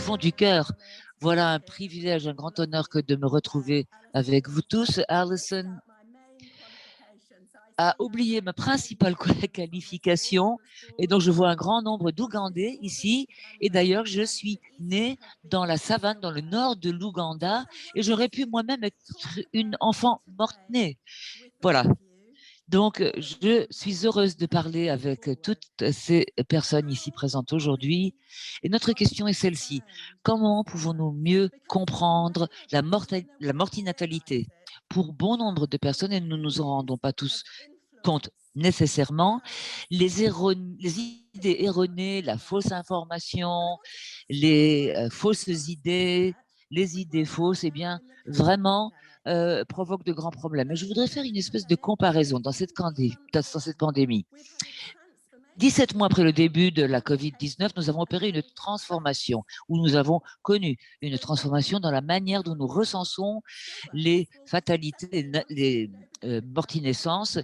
fond du cœur. Voilà un privilège, un grand honneur que de me retrouver avec vous tous. Alison a oublié ma principale qualification et donc je vois un grand nombre d'Ougandais ici et d'ailleurs je suis née dans la savane dans le nord de l'Ouganda et j'aurais pu moi-même être une enfant morte-née. Voilà. Donc, je suis heureuse de parler avec toutes ces personnes ici présentes aujourd'hui. Et notre question est celle-ci. Comment pouvons-nous mieux comprendre la mortinatalité pour bon nombre de personnes, et nous ne nous en rendons pas tous compte nécessairement, les idées erronées, la fausse information, les fausses idées, les idées fausses, eh bien, vraiment, provoquent de grands problèmes. Et je voudrais faire une espèce de comparaison dans cette pandémie. 17 mois après le début de la COVID-19, nous avons opéré une transformation, où nous avons connu une transformation dans la manière dont nous recensons les fatalités, les mortinaissances.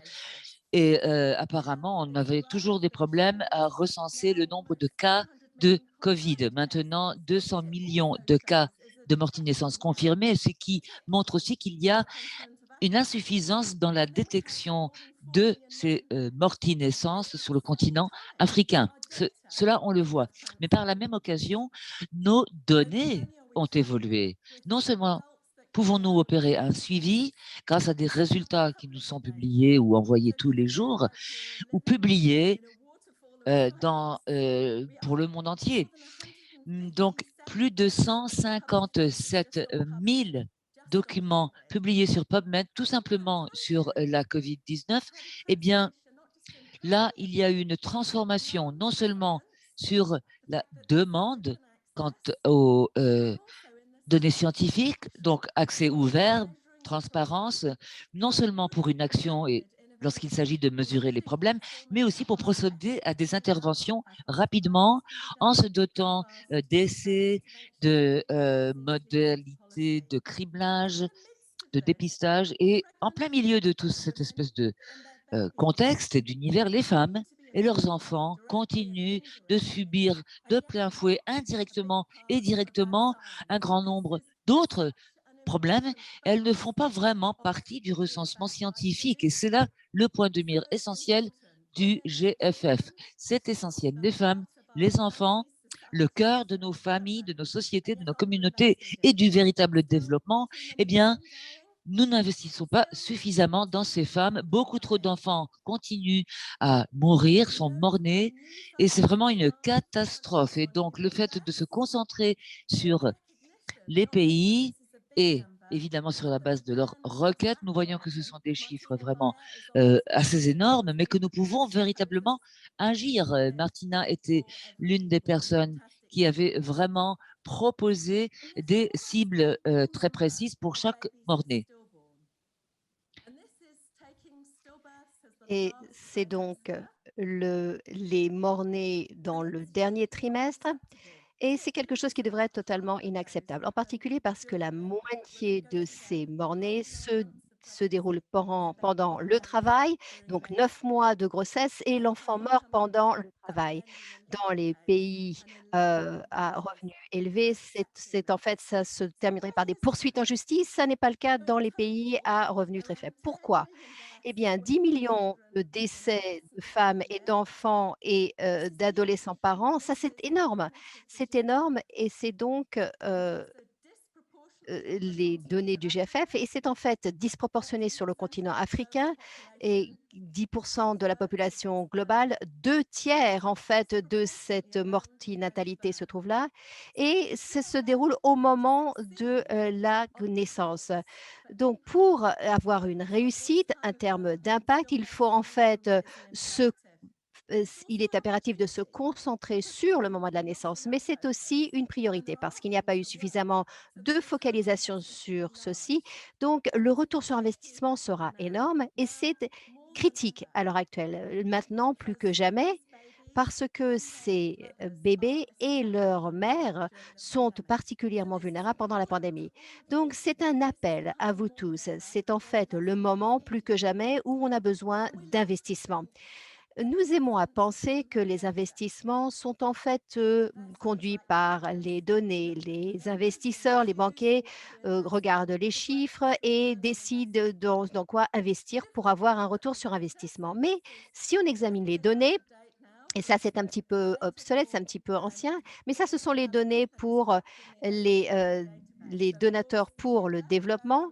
Et apparemment, on avait toujours des problèmes à recenser le nombre de cas de Covid. Maintenant, 200 millions de cas de mortinaissance confirmés, ce qui montre aussi qu'il y a une insuffisance dans la détection de ces mortinaissances sur le continent africain. Cela, on le voit. Mais par la même occasion, nos données ont évolué. Non seulement pouvons-nous opérer un suivi grâce à des résultats qui nous sont publiés ou envoyés tous les jours ou publiés pour le monde entier. Donc, plus de 157 000 documents publiés sur PubMed, tout simplement sur la COVID-19, eh bien, là, il y a eu une transformation, non seulement sur la demande quant aux données scientifiques, donc accès ouvert, transparence, non seulement pour une action et lorsqu'il s'agit de mesurer les problèmes, mais aussi pour procéder à des interventions rapidement en se dotant d'essais, de modalités de criblage, de dépistage. Et en plein milieu de toute cette espèce de contexte et d'univers, les femmes et leurs enfants continuent de subir de plein fouet, indirectement et directement, un grand nombre d'autres problèmes. Elles ne font pas vraiment partie du recensement scientifique. Et c'est là le point de mire essentiel du GFF. C'est essentiel. Les femmes, les enfants, le cœur de nos familles, de nos sociétés, de nos communautés et du véritable développement, eh bien, nous n'investissons pas suffisamment dans ces femmes. Beaucoup trop d'enfants continuent à mourir, sont morts-nés, et c'est vraiment une catastrophe. Et donc, le fait de se concentrer sur les pays et évidemment sur la base de leurs requêtes, nous voyons que ce sont des chiffres vraiment assez énormes, mais que nous pouvons véritablement agir. Martina était l'une des personnes qui avait vraiment proposé des cibles très précises pour chaque mort-né. Et c'est donc les morts-nés dans le dernier trimestre. Et c'est quelque chose qui devrait être totalement inacceptable, en particulier parce que la moitié de ces morts-nés se déroule pendant le travail, donc 9 mois de grossesse et l'enfant meurt pendant le travail. Dans les pays, à revenus élevés, c'est en fait ça se terminerait par des poursuites en justice. Ça n'est pas le cas dans les pays à revenus très faibles. Pourquoi? Eh bien, 10 millions de décès de femmes et d'enfants et d'adolescents par an, ça c'est énorme. C'est énorme et c'est donc, les données du GFF et c'est en fait disproportionné sur le continent africain et 10 de la population globale, 2 tiers en fait de cette mortinatalité se trouve là et ça se déroule au moment de, la naissance. Donc pour avoir une réussite, un terme d'impact, il faut en fait, se il est impératif de se concentrer sur le moment de la naissance, mais c'est aussi une priorité parce qu'il n'y a pas eu suffisamment de focalisation sur ceci. Donc, le retour sur investissement sera énorme et c'est critique à l'heure actuelle, maintenant plus que jamais, parce que ces bébés et leurs mères sont particulièrement vulnérables pendant la pandémie. Donc, c'est un appel à vous tous. C'est en fait le moment plus que jamais où on a besoin d'investissement. Nous aimons à penser que les investissements sont en fait conduits par les données. Les investisseurs, les banquiers regardent les chiffres et décident dans quoi investir pour avoir un retour sur investissement. Mais si on examine les données, et ça, c'est un petit peu obsolète, c'est un petit peu ancien, mais ça, ce sont les données pour les, heu, les donateurs pour le développement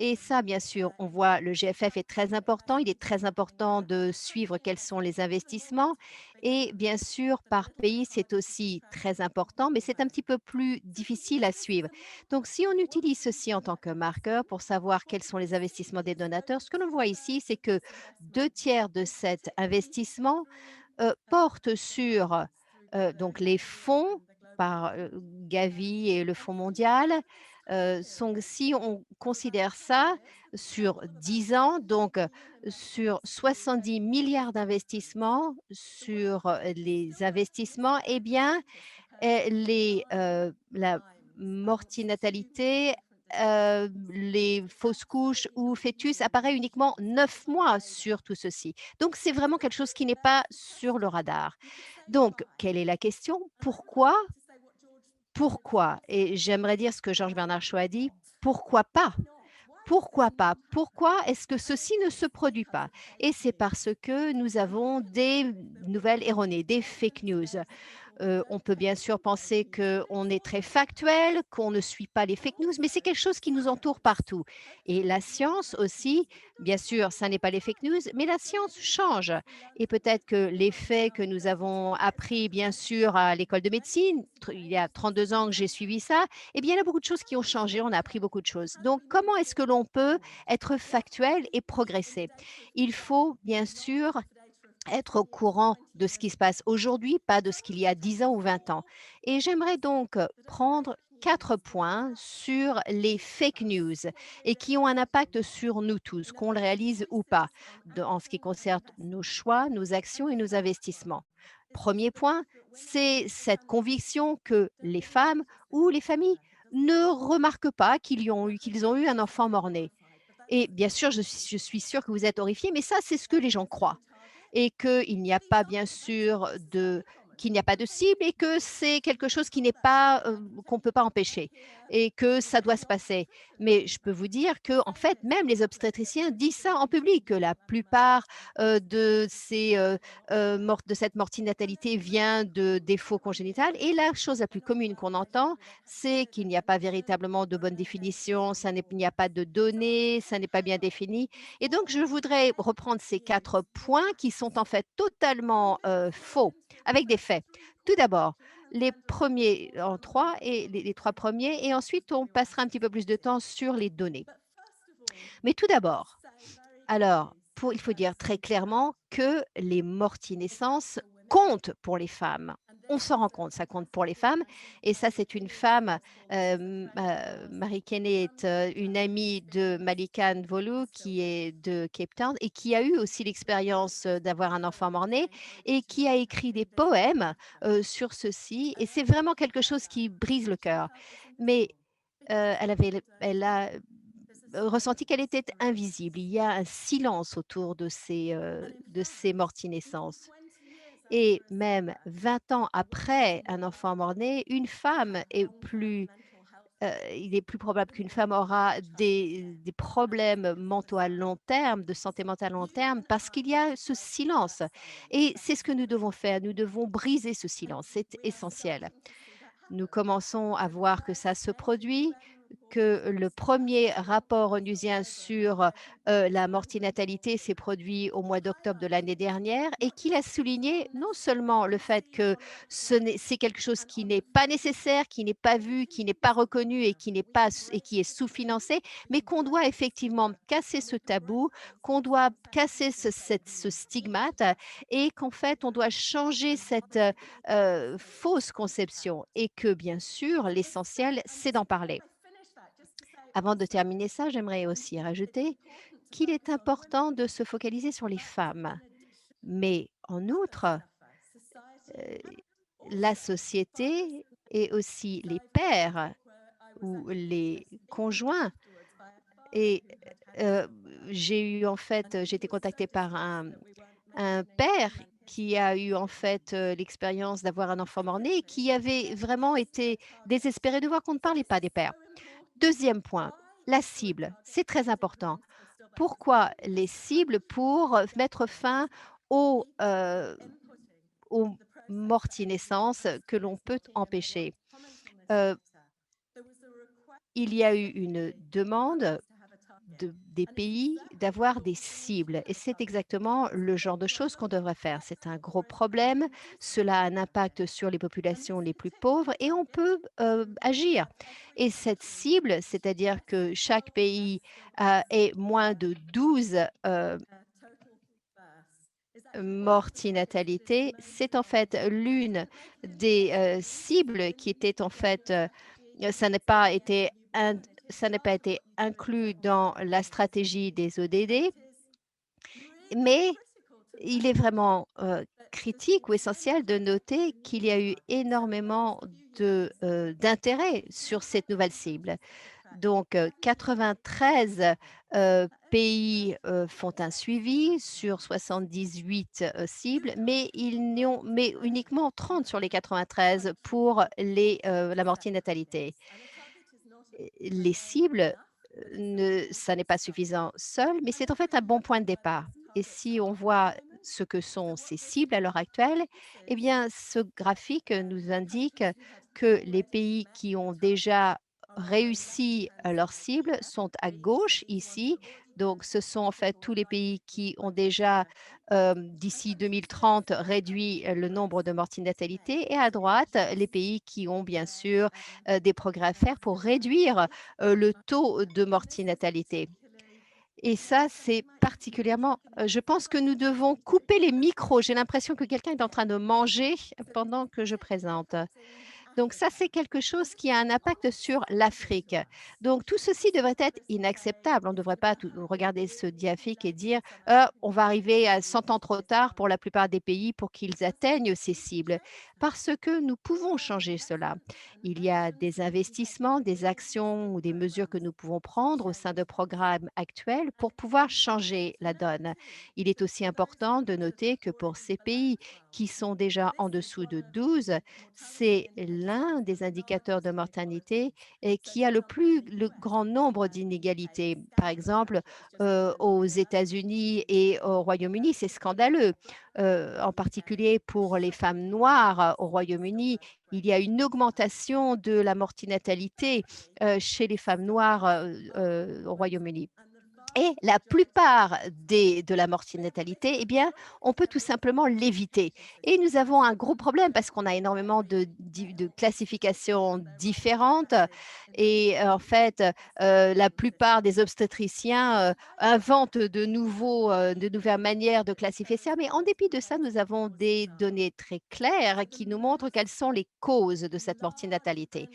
et ça, bien sûr, on voit le GFF est très important. Il est très important de suivre quels sont les investissements et bien sûr, par pays, c'est aussi très important, mais c'est un petit peu plus difficile à suivre. Donc si on utilise ceci en tant que marqueur pour savoir quels sont les investissements des donateurs, ce que l'on voit ici, c'est que 2 tiers de cet investissement porte sur, donc les fonds par, Gavi et le Fonds mondial, sont si on considère ça sur 10 ans, donc sur 70 milliards d'investissements sur, les investissements, eh bien, la mortinatalité, les fausses couches ou fœtus apparaît uniquement 9 mois sur tout ceci. Donc c'est vraiment quelque chose qui n'est pas sur le radar. Donc quelle est la question? Pourquoi? Pourquoi? Et j'aimerais dire ce que Georges Bernard Shaw a dit: «Pourquoi pas?» Pourquoi pas? Pourquoi est-ce que ceci ne se produit pas? Et c'est parce que nous avons des nouvelles erronées, des fake news. On peut bien sûr penser qu'on est très factuel, qu'on ne suit pas les fake news, mais c'est quelque chose qui nous entoure partout. Et la science aussi, bien sûr, ça n'est pas les fake news, mais la science change. Et peut-être que les faits que nous avons appris, bien sûr, à l'école de médecine, il y a 32 ans que j'ai suivi ça, eh bien, il y a beaucoup de choses qui ont changé, on a appris beaucoup de choses. Donc, comment est-ce que l'on peut être factuel et progresser? Il faut, bien sûr, être au courant de ce qui se passe aujourd'hui, pas de ce qu'il y a 10 ans ou 20 ans. Et j'aimerais donc prendre 4 points sur les fake news et qui ont un impact sur nous tous, qu'on le réalise ou pas, en ce qui concerne nos choix, nos actions et nos investissements. Premier point, c'est cette conviction que les femmes ou les familles ne remarquent pas qu'ils ont eu un enfant mort-né. Et bien sûr, je suis sûre que vous êtes horrifiés, mais ça, c'est ce que les gens croient et qu'il n'y a pas bien sûr de qu'il n'y a pas de cible et que c'est quelque chose qui n'est pas, qu'on ne peut pas empêcher et que ça doit se passer. Mais je peux vous dire que en fait, même les obstétriciens disent ça en public, que la plupart, de cette mortinatalité vient de défauts congénitales et la chose la plus commune qu'on entend, c'est qu'il n'y a pas véritablement de bonne définition, il n'y a pas de données, ça n'est pas bien défini et donc, je voudrais reprendre ces 4 points qui sont en fait totalement, faux, avec des faits. Tout d'abord, les premiers en 3 et les 3 premiers et ensuite on passera un petit peu plus de temps sur les données. Mais tout d'abord, alors, il faut dire très clairement que les morts-naissances comptent pour les femmes. On s'en rend compte, ça compte pour les femmes. Et ça, c'est une femme, Marie Kenney est une amie de Malika Nvolu, qui est de Cape Town et qui a eu aussi l'expérience d'avoir un enfant mort-né et qui a écrit des poèmes sur ceci. Et c'est vraiment quelque chose qui brise le cœur. Mais elle a ressenti qu'elle était invisible. Il y a un silence autour de ces morti-naissances et même 20 ans après un enfant mort-né, une femme est plus, il est plus probable qu'une femme aura des problèmes mentaux à long terme, de santé mentale à long terme, parce qu'il y a ce silence et c'est ce que nous devons faire. Nous devons briser ce silence, c'est essentiel. Nous commençons à voir que ça se produit, que le premier rapport onusien sur, la mortinatalité s'est produit au mois d'octobre de l'année dernière et qu'il a souligné non seulement le fait que c'est quelque chose qui n'est pas nécessaire, qui n'est pas vu, qui n'est pas reconnu et qui n'est pas et qui est sous-financé, mais qu'on doit effectivement casser ce tabou, qu'on doit casser ce stigmate et qu'en fait on doit changer cette, fausse conception et que bien sûr l'essentiel c'est d'en parler. Avant de terminer ça, j'aimerais aussi rajouter qu'il est important de se focaliser sur les femmes. Mais en outre, heu, la société et aussi les pères ou les conjoints et heu, j'ai été contactée par un père qui a eu en fait l'expérience d'avoir un enfant mort-né et qui avait vraiment été désespéré de voir qu'on ne parlait pas des pères. Deuxième point, la cible, c'est très important. Pourquoi les cibles? Pour mettre fin aux, aux morti-naissances que l'on peut empêcher. Heu, il y a eu une demande des pays d'avoir des cibles et c'est exactement le genre de choses qu'on devrait faire. C'est un gros problème, cela a un impact sur les populations les plus pauvres et on peut agir. Et cette cible, c'est-à-dire que chaque pays ait moins de 12 mortinatalité, c'est en fait l'une des cibles qui était en fait, ça n'a pas été ça n'a pas été inclus dans la stratégie des ODD, mais il est vraiment critique ou essentiel de noter qu'il y a eu énormément d'intérêt sur cette nouvelle cible. Donc 93 pays font un suivi sur 78 cibles, mais mais uniquement 30 sur les 93 pour la mortinatalité. Les cibles, ça n'est pas suffisant seul, mais c'est en fait un bon point de départ. Et si on voit ce que sont ces cibles à l'heure actuelle, eh bien, ce graphique nous indique que les pays qui ont déjà réussi leurs cibles sont à gauche ici. Donc, ce sont en fait tous les pays qui ont déjà, d'ici 2030, réduit le nombre de mortinatalité et à droite, les pays qui ont bien sûr des progrès à faire pour réduire le taux de mortinatalité. Et ça, c'est particulièrement je pense que nous devons couper les micros. J'ai l'impression que quelqu'un est en train de manger pendant que je présente. Donc ça, c'est quelque chose qui a un impact sur l'Afrique. Donc tout ceci devrait être inacceptable. On ne devrait pas regarder ce diafique et dire on va arriver à 100 ans trop tard pour la plupart des pays pour qu'ils atteignent ces cibles, parce que nous pouvons changer cela. Il y a des investissements, des actions ou des mesures que nous pouvons prendre au sein de programmes actuels pour pouvoir changer la donne. Il est aussi important de noter que pour ces pays qui sont déjà en dessous de 12, c'est l'un des indicateurs de mortalité et qui a le grand nombre d'inégalités. Par exemple, aux États-Unis et au Royaume-Uni, c'est scandaleux. En particulier pour les femmes noires au Royaume-Uni, il y a une augmentation de la mortinatalité chez les femmes noires au Royaume-Uni. Et la plupart de la mortinatalité, eh bien, on peut tout simplement l'éviter. Et nous avons un gros problème parce qu'on a énormément de classifications différentes. Et en fait, la plupart des obstétriciens inventent de nouvelles manières de classifier ça. Mais en dépit de ça, nous avons des données très claires qui nous montrent quelles sont les causes de cette mortinatalité.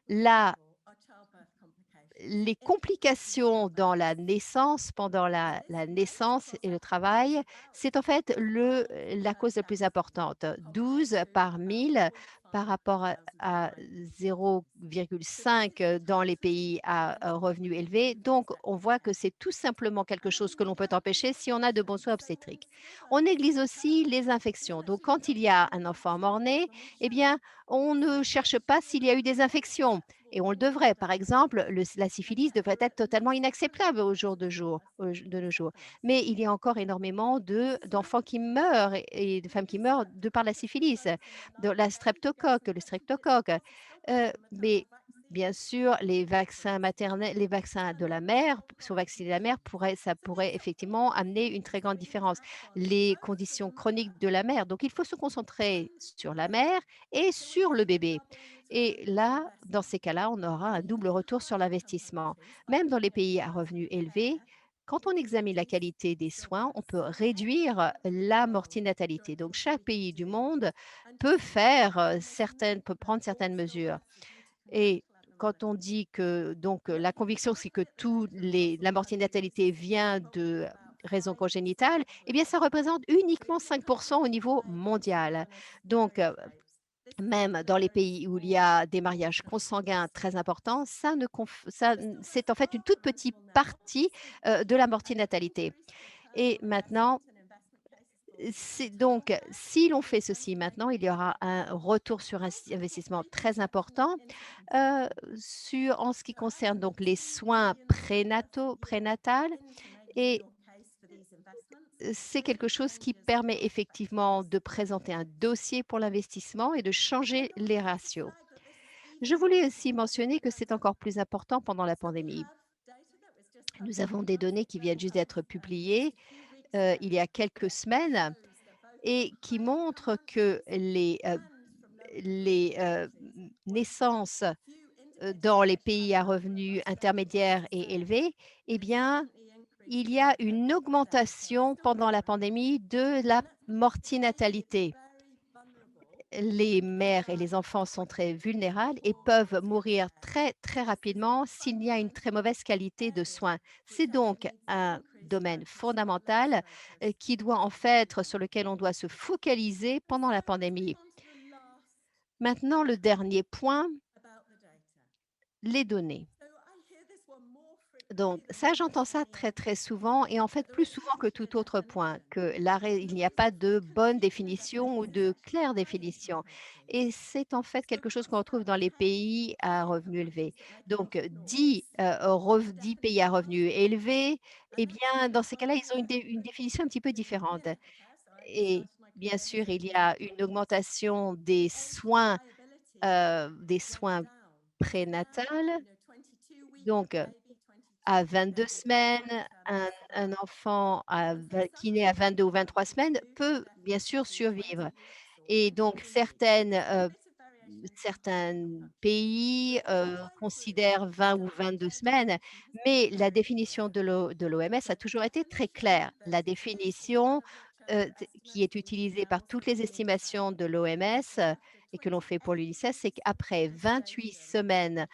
La Les complications dans la naissance, pendant la naissance et le travail, c'est en fait la cause la plus importante. 12 par 1000 par rapport à 0,5 dans les pays à revenus élevés. Donc, on voit que c'est tout simplement quelque chose que l'on peut empêcher si on a de bons soins obstétriques. On néglige aussi les infections. Donc, quand il y a un enfant mort-né, eh bien, on ne cherche pas s'il y a eu des infections et on le devrait. Par exemple, la syphilis devrait être totalement inacceptable de nos jours. Mais il y a encore énormément d'enfants qui meurent et de femmes qui meurent de par la syphilis, de la streptocoque, le streptocoque. Mais bien sûr, les vaccins maternels, les vaccins de la mère, sur vacciner la mère, ça pourrait effectivement amener une très grande différence. Les conditions chroniques de la mère. Donc, il faut se concentrer sur la mère et sur le bébé. Et là, dans ces cas-là, on aura un double retour sur l'investissement. Même dans les pays à revenus élevés, quand on examine la qualité des soins, on peut réduire la mortinatalité. Donc, chaque pays du monde peut prendre certaines mesures. Et quand on dit que donc la conviction, c'est que la mortinatalité vient de raisons congénitales, eh bien, ça représente uniquement 5 au niveau mondial. Donc, même dans les pays où il y a des mariages consanguins très importants, c'est en fait une toute petite partie de la mortinatalité. Et maintenant, Donc, si l'on fait ceci maintenant, il y aura un retour sur investissement très important euh, en ce qui concerne donc les soins prénatales et c'est quelque chose qui permet effectivement de présenter un dossier pour l'investissement et de changer les ratios. Je voulais aussi mentionner que c'est encore plus important pendant la pandémie. Nous avons des données qui viennent juste d'être publiées il y a quelques semaines et qui montrent que les naissances dans les pays à revenus intermédiaires et élevés, eh bien, il y a une augmentation pendant la pandémie de la mortinatalité. Les mères et les enfants sont très vulnérables et peuvent mourir très, très rapidement s'il y a une très mauvaise qualité de soins. C'est donc un domaine fondamental sur lequel on doit se focaliser pendant la pandémie. Maintenant, le dernier point, les données. Donc ça, j'entends ça très, très souvent et en fait plus souvent que tout autre point, que il n'y a pas de bonne définition ou de claire définition et c'est en fait quelque chose qu'on retrouve dans les pays à revenus élevés. Donc 10 pays à revenus élevés, eh bien, dans ces cas-là, ils ont une définition un petit peu différente et bien sûr, il y a une augmentation des soins prénatals, donc à 22 semaines, un enfant qui naît à 22 ou 23 semaines peut bien sûr survivre et donc certains pays, considèrent 20 ou 22 semaines, mais la définition de l'OMS a toujours été très claire. La définition, t qui est utilisée par toutes les estimations de l'OMS, et que l'on fait pour l'UNICEF, c'est qu'après 28 semaines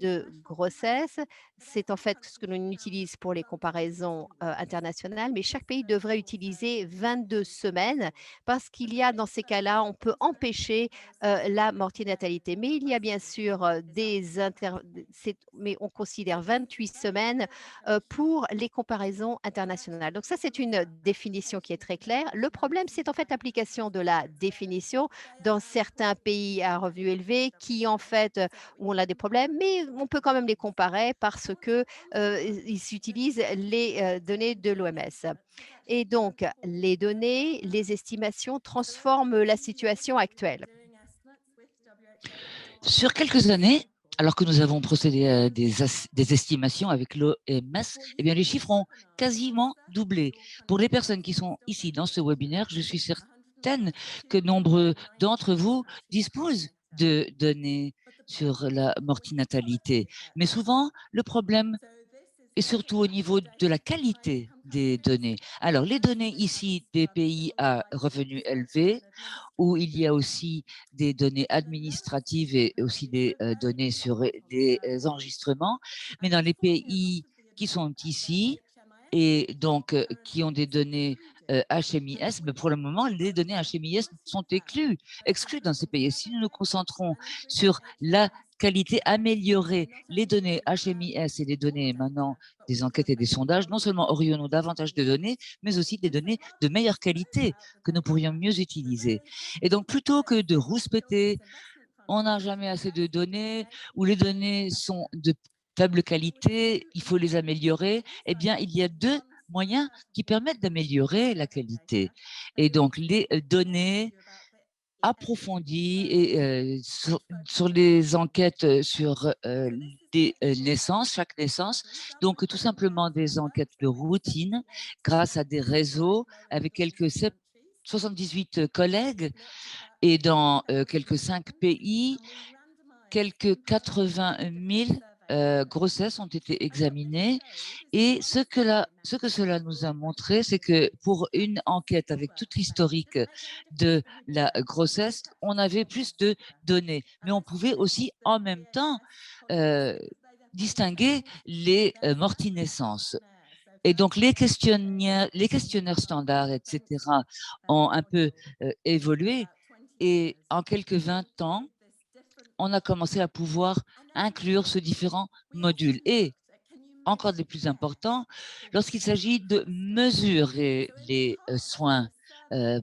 de grossesse, c'est en fait ce que l'on utilise pour les comparaisons, internationales, mais chaque pays devrait utiliser 22 semaines parce qu'il y a dans ces cas-là, on peut empêcher la mortinatalité. Mais il y a bien sûr mais on considère 28 semaines pour les comparaisons internationales. Donc ça, c'est une définition qui est très claire. Le problème, c'est en fait l'application de la définition dans certains pays à revenus élevés qui, en fait, où on a des problèmes, mais on peut quand même les comparer parce que ils utilisent les données de l'OMS. Et donc, les données, les estimations transforment la situation actuelle. Sur quelques années, alors que nous avons procédé à des estimations avec l'OMS, eh bien, les chiffres ont quasiment doublé. Pour les personnes qui sont ici dans ce webinaire, je suis certaine que nombreux d'entre vous disposent de données sur la mortinatalité. Mais souvent, le problème est surtout au niveau de la qualité des données. Alors, les données ici des pays à revenus élevés, où il y a aussi des données administratives et aussi des données sur des enregistrements. Mais dans les pays qui sont ici et donc qui ont des données HMIS, mais pour le moment, les données HMIS sont exclues dans ces pays. Si nous nous concentrons sur la qualité, améliorer les données HMIS et les données maintenant des enquêtes et des sondages, non seulement aurions-nous davantage de données, mais aussi des données de meilleure qualité que nous pourrions mieux utiliser. Et donc, plutôt que de rouspéter, on n'a jamais assez de données, ou les données sont de faible qualité, il faut les améliorer, eh bien, il y a deux moyens qui permettent d'améliorer la qualité. Et donc, les données approfondies et sur les enquêtes sur des naissances, chaque naissance. Donc, tout simplement des enquêtes de routine grâce à des réseaux avec quelques 78 collègues et dans quelques 5 pays, quelques 80 000 grossesses ont été examinées. Et ce que cela nous a montré, c'est que pour une enquête avec toute l'historique de la grossesse, on avait plus de données. Mais on pouvait aussi en même temps euh, distinguer les morti-naissances. Et donc, les questionnaires standards, etc., ont un peu évolué. Et en quelques 20 ans, on a commencé à pouvoir inclure ce différents modules. Et encore des plus importants, lorsqu'il s'agit de mesurer les soins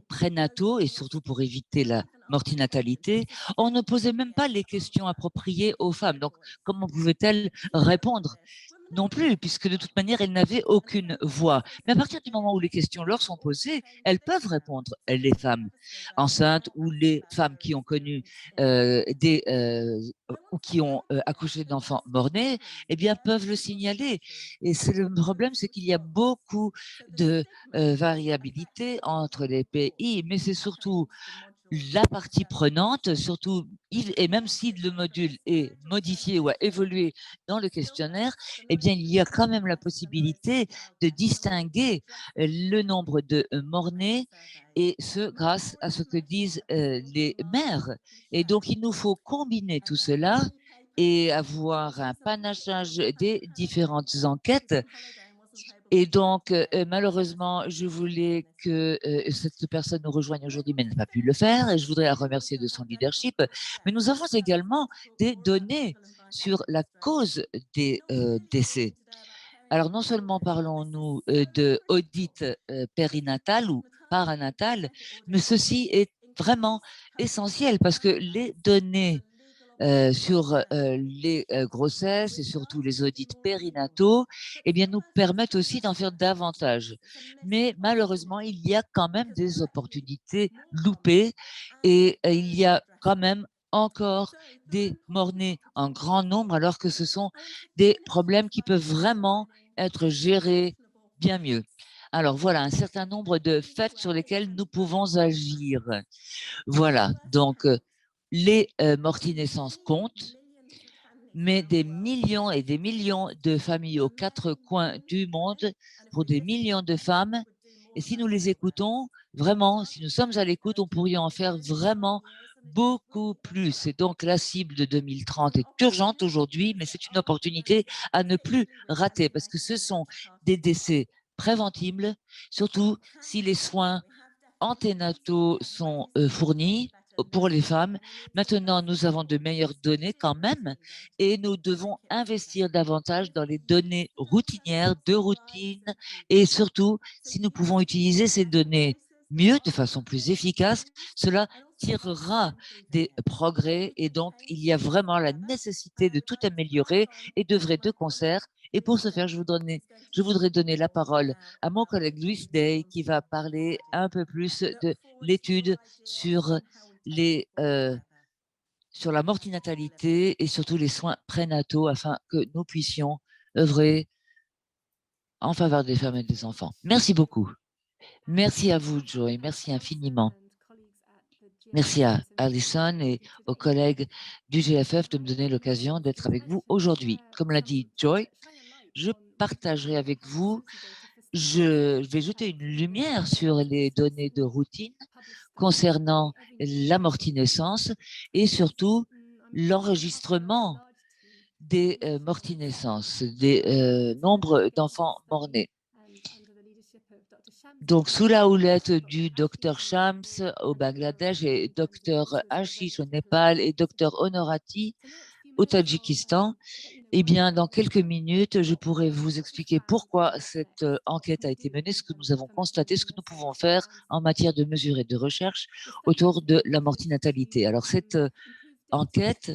prénataux et surtout pour éviter la mortinatalité, on ne posait même pas les questions appropriées aux femmes. Donc, comment pouvaient-elles répondre? Non plus, puisque de toute manière, elles n'avaient aucune voix. Mais à partir du moment où les questions leur sont posées, elles peuvent répondre, les femmes enceintes ou les femmes qui ont connu ou qui ont accouché d'enfants morts-nés, eh bien, peuvent le signaler. Et c'est le problème, c'est qu'il y a beaucoup de variabilité entre les pays, mais c'est surtout la partie prenante, surtout, et même si le module est modifié ou a évolué dans le questionnaire, eh bien, il y a quand même la possibilité de distinguer le nombre de morts-nés et ce grâce à ce que disent les mères. Et donc, il nous faut combiner tout cela et avoir un panachage des différentes enquêtes. Et donc, malheureusement, je voulais que cette personne nous rejoigne aujourd'hui, mais elle n'a pas pu le faire. Et je voudrais la remercier de son leadership. Mais nous avons également des données sur la cause des décès. Alors, non seulement parlons-nous de audit périnatal ou paranatal, mais ceci est vraiment essentiel parce que les données sur les grossesses et surtout les audits périnataux, eh bien, nous permettent aussi d'en faire davantage. Mais malheureusement, il y a quand même des opportunités loupées et il y a quand même encore des morts-nés en grand nombre, alors que ce sont des problèmes qui peuvent vraiment être gérés bien mieux. Alors voilà, un certain nombre de faits sur lesquels nous pouvons agir. Voilà, donc les morts-naissances comptent, mais des millions et des millions de familles aux quatre coins du monde pour des millions de femmes. Et si nous les écoutons, vraiment, si nous sommes à l'écoute, on pourrait en faire vraiment beaucoup plus. Et donc, la cible de 2030 est urgente aujourd'hui, mais c'est une opportunité à ne plus rater parce que ce sont des décès préventibles, surtout si les soins anténataux sont fournis pour les femmes. Maintenant, nous avons de meilleures données quand même et nous devons investir davantage dans les données routinières, de routine et surtout, si nous pouvons utiliser ces données mieux, de façon plus efficace, cela tirera des progrès et donc il y a vraiment la nécessité de tout améliorer et d'œuvrer de concert. Et pour ce faire, je voudrais donner la parole à mon collègue Louis Day qui va parler un peu plus de l'étude sur sur la mortinatalité et surtout les soins prénataux afin que nous puissions œuvrer en faveur des femmes et des enfants. Merci beaucoup. Merci à vous, Joy. Merci infiniment. Merci à Alison et aux collègues du GFF de me donner l'occasion d'être avec vous aujourd'hui. Comme l'a dit Joy, je partagerai avec vous, je vais jeter une lumière sur les données de routine concernant la mortinescence et surtout l'enregistrement des mortinescences, des nombres d'enfants morts-nés. Donc, sous la houlette du docteur Shams au Bangladesh et docteur Ashish au Népal et docteur Honorati au Tadjikistan, eh bien, dans quelques minutes, je pourrai vous expliquer pourquoi cette enquête a été menée, ce que nous avons constaté, ce que nous pouvons faire en matière de mesures et de recherche autour de la mortinatalité. Alors, cette enquête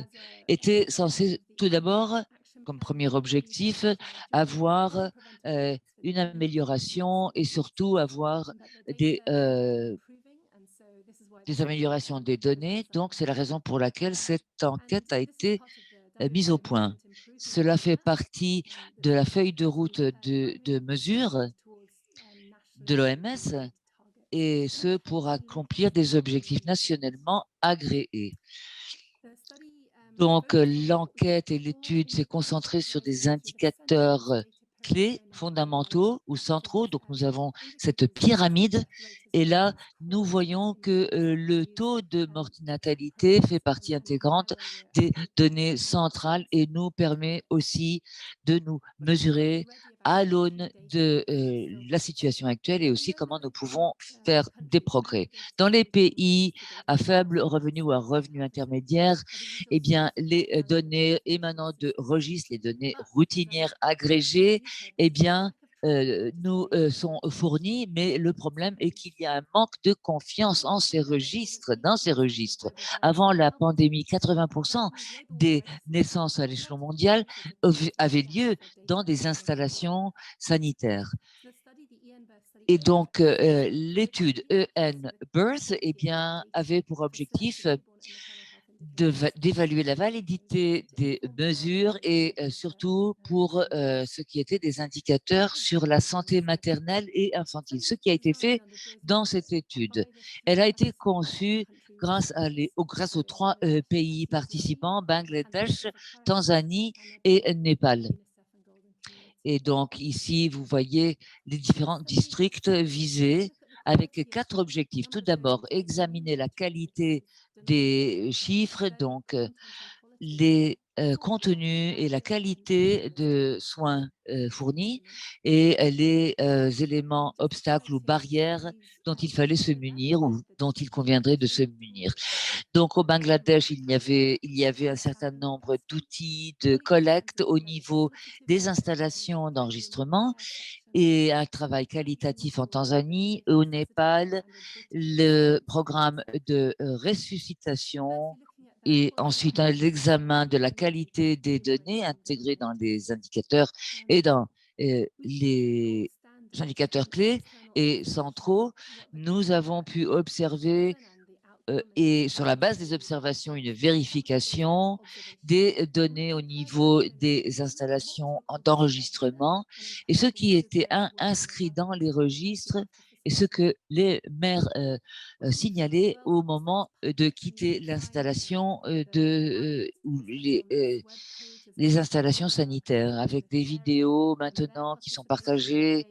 était censée tout d'abord, comme premier objectif, avoir une amélioration et surtout avoir des améliorations des données. Donc, c'est la raison pour laquelle cette enquête a été mise au point. Cela fait partie de la feuille de route de mesure de l'OMS et ce pour accomplir des objectifs nationalement agréés. Donc, l'enquête et l'étude s'est concentrée sur des indicateurs clés, fondamentaux ou centraux. Donc, nous avons cette pyramide et là, nous voyons que le taux de mortinatalité fait partie intégrante des données centrales et nous permet aussi de nous mesurer à l'aune de la situation actuelle et aussi comment nous pouvons faire des progrès. Dans les pays à faible revenu ou à revenu intermédiaire, eh bien, les données émanant de registres, les données routinières agrégées, eh bien, nous sont fournis, mais le problème est qu'il y a un manque de confiance en ces registres, dans ces registres. Avant la pandémie, 80% des naissances à l'échelon mondial avaient lieu dans des installations sanitaires. Et donc, l'étude EN Birth eh bien, avait pour objectif d'évaluer la validité des mesures et surtout pour ce qui était des indicateurs sur la santé maternelle et infantile, ce qui a été fait dans cette étude. Elle a été conçue grâce aux 3 pays participants, Bangladesh, Tanzanie et Népal. Et donc ici, vous voyez les différents districts visés avec 4 objectifs. Tout d'abord, examiner la qualité des chiffres, donc les contenus et la qualité de soins fournis et les éléments, obstacles ou barrières dont il fallait se munir ou dont il conviendrait de se munir. Donc au Bangladesh, il y avait un certain nombre d'outils de collecte au niveau des installations d'enregistrement et un travail qualitatif en Tanzanie. Au Népal, le programme de ressuscitation et ensuite l'examen de la qualité des données intégrées dans les indicateurs et dans les indicateurs clés et centraux. Nous avons pu observer et sur la base des observations, une vérification des données au niveau des installations d'enregistrement et ce qui était inscrit dans les registres et ce que les maires signalaient au moment de quitter l'installation ou les installations sanitaires, avec des vidéos maintenant qui sont partagées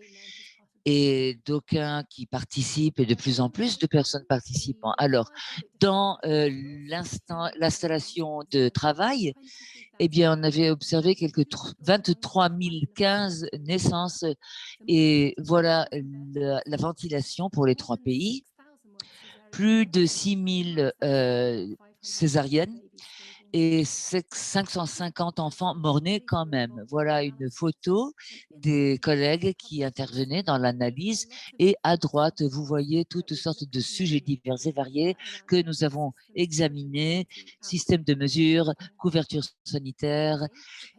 et d'aucuns qui participent et de plus en plus de personnes participant. Alors, dans l'installation de travail, eh bien, on avait observé quelques 23 015 naissances et voilà la ventilation pour les 3 pays. Plus de 6 000 césariennes et 550 enfants morts-nés quand même. Voilà une photo des collègues qui intervenaient dans l'analyse et à droite, vous voyez toutes sortes de sujets divers et variés que nous avons examinés, système de mesure, couverture sanitaire,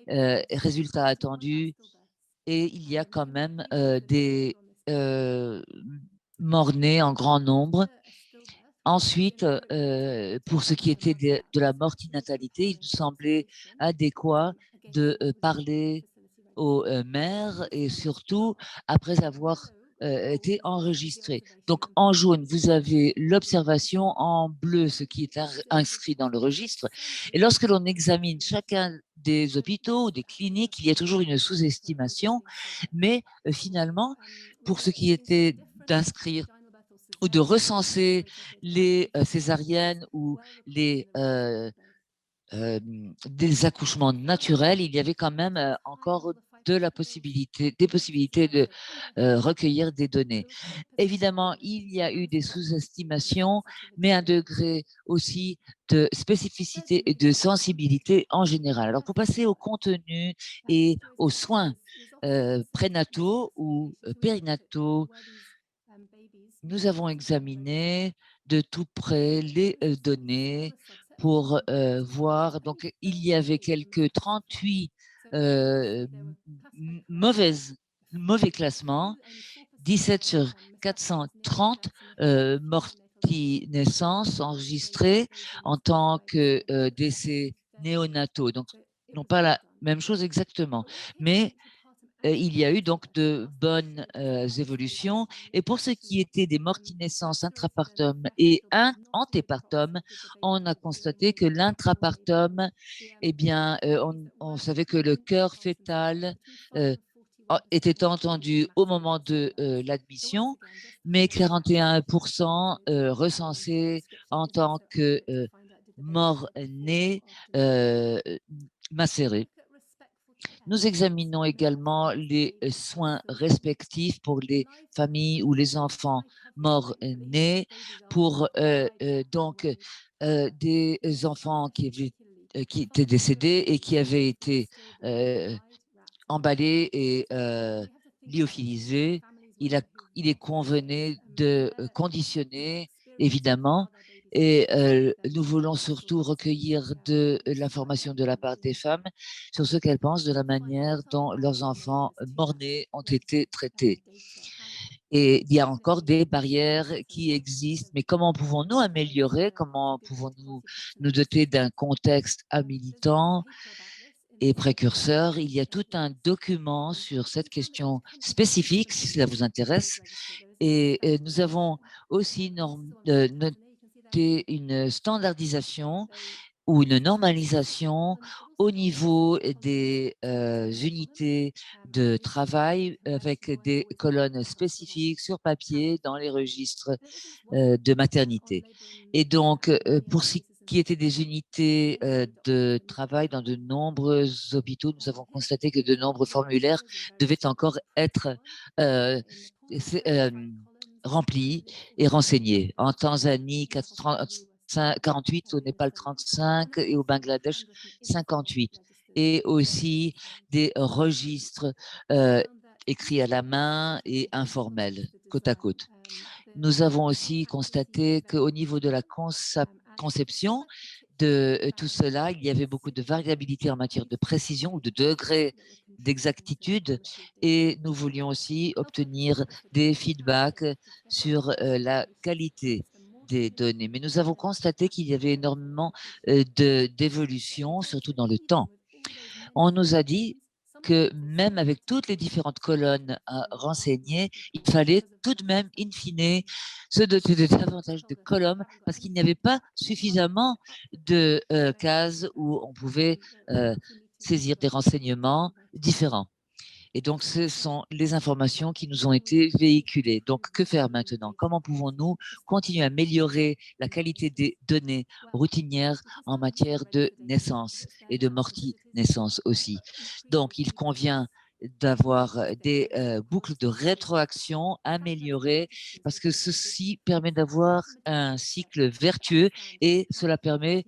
résultats attendus et il y a quand même des morts-nés en grand nombre. Ensuite, pour ce qui était de la mortinatalité, il nous semblait adéquat de parler aux mères et surtout après avoir été enregistré. Donc en jaune, vous avez l'observation, en bleu, ce qui est inscrit dans le registre. Et lorsque l'on examine chacun des hôpitaux ou des cliniques, il y a toujours une sous-estimation, mais finalement, pour ce qui était d'inscrire ou de recenser les césariennes ou des accouchements naturels, il y avait quand même encore des possibilités de recueillir des données. Évidemment, il y a eu des sous-estimations, mais un degré aussi de spécificité et de sensibilité en général. Alors, pour passer au contenu et aux soins prénataux ou périnataux, nous avons examiné de tout près les données pour voir. Donc, il y avait quelques 38 mauvais classements, 17 sur 430 morti-naissances enregistrées en tant que décès néonataux. Donc, non pas la même chose exactement, mais il y a eu donc de bonnes évolutions. Et pour ce qui était des mortinescences intrapartum et antépartum, on a constaté que l'intrapartum, eh bien, on savait que le cœur fœtal était entendu au moment de l'admission, mais 41% recensés en tant que mort-né macéré. Nous examinons également les soins respectifs pour les familles ou les enfants morts-nés, pour donc des enfants qui étaient décédés et qui avaient été emballés et lyophilisés. Il, a, il est convenu de conditionner, évidemment, et nous voulons surtout recueillir de l'information de la part des femmes sur ce qu'elles pensent de la manière dont leurs enfants mort-nés ont été traités. Et il y a encore des barrières qui existent, mais comment pouvons-nous améliorer? Comment pouvons-nous nous doter d'un contexte habilitant et précurseur? Il y a tout un document sur cette question spécifique, si cela vous intéresse. Et nous avons aussi noté une standardisation ou une normalisation au niveau des unités de travail avec des colonnes spécifiques sur papier dans les registres de maternité. Et donc, pour ce qui était des unités de travail dans de nombreux hôpitaux, nous avons constaté que de nombreux formulaires devaient encore être euh, euh, remplis et renseignés. En Tanzanie, 48, au Népal 35 et au Bangladesh 58. Et aussi des registres écrits à la main et informels, côte à côte. Nous avons aussi constaté qu'au niveau de la conception de tout cela, il y avait beaucoup de variabilité en matière de précision ou de degré d'exactitude et nous voulions aussi obtenir des feedbacks sur la qualité des données. Mais nous avons constaté qu'il y avait énormément d'évolution, surtout dans le temps. On nous a dit que même avec toutes les différentes colonnes à renseigner, il fallait tout de même, in fine, se doter de davantage de colonnes parce qu'il n'y avait pas suffisamment de cases où on pouvait saisir des renseignements différents. Et donc, ce sont les informations qui nous ont été véhiculées. Donc, que faire maintenant? Comment pouvons-nous continuer à améliorer la qualité des données routinières en matière de naissance et de morti-naissance aussi? Donc, il convient d'avoir des boucles de rétroaction améliorées parce que ceci permet d'avoir un cycle vertueux et cela permet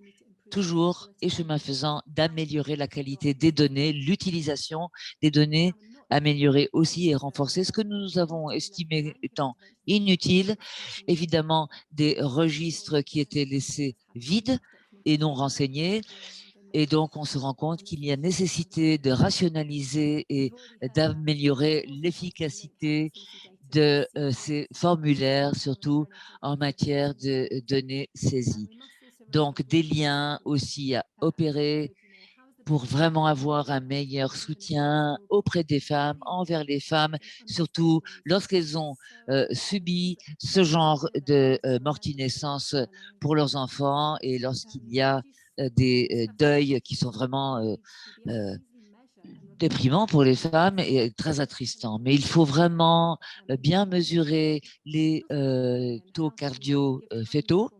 toujours et chemin faisant d'améliorer la qualité des données, l'utilisation des données, améliorer aussi et renforcer ce que nous avons estimé étant inutile, évidemment des registres qui étaient laissés vides et non renseignés. Et donc, on se rend compte qu'il y a nécessité de rationaliser et d'améliorer l'efficacité de ces formulaires, surtout en matière de données saisies. Donc, des liens aussi à opérer pour vraiment avoir un meilleur soutien auprès des femmes, envers les femmes, surtout lorsqu'elles ont subi ce genre de mortinescence pour leurs enfants et lorsqu'il y a des deuils qui sont vraiment euh, déprimants pour les femmes et très attristants. Mais il faut vraiment bien mesurer les taux cardio-fétaux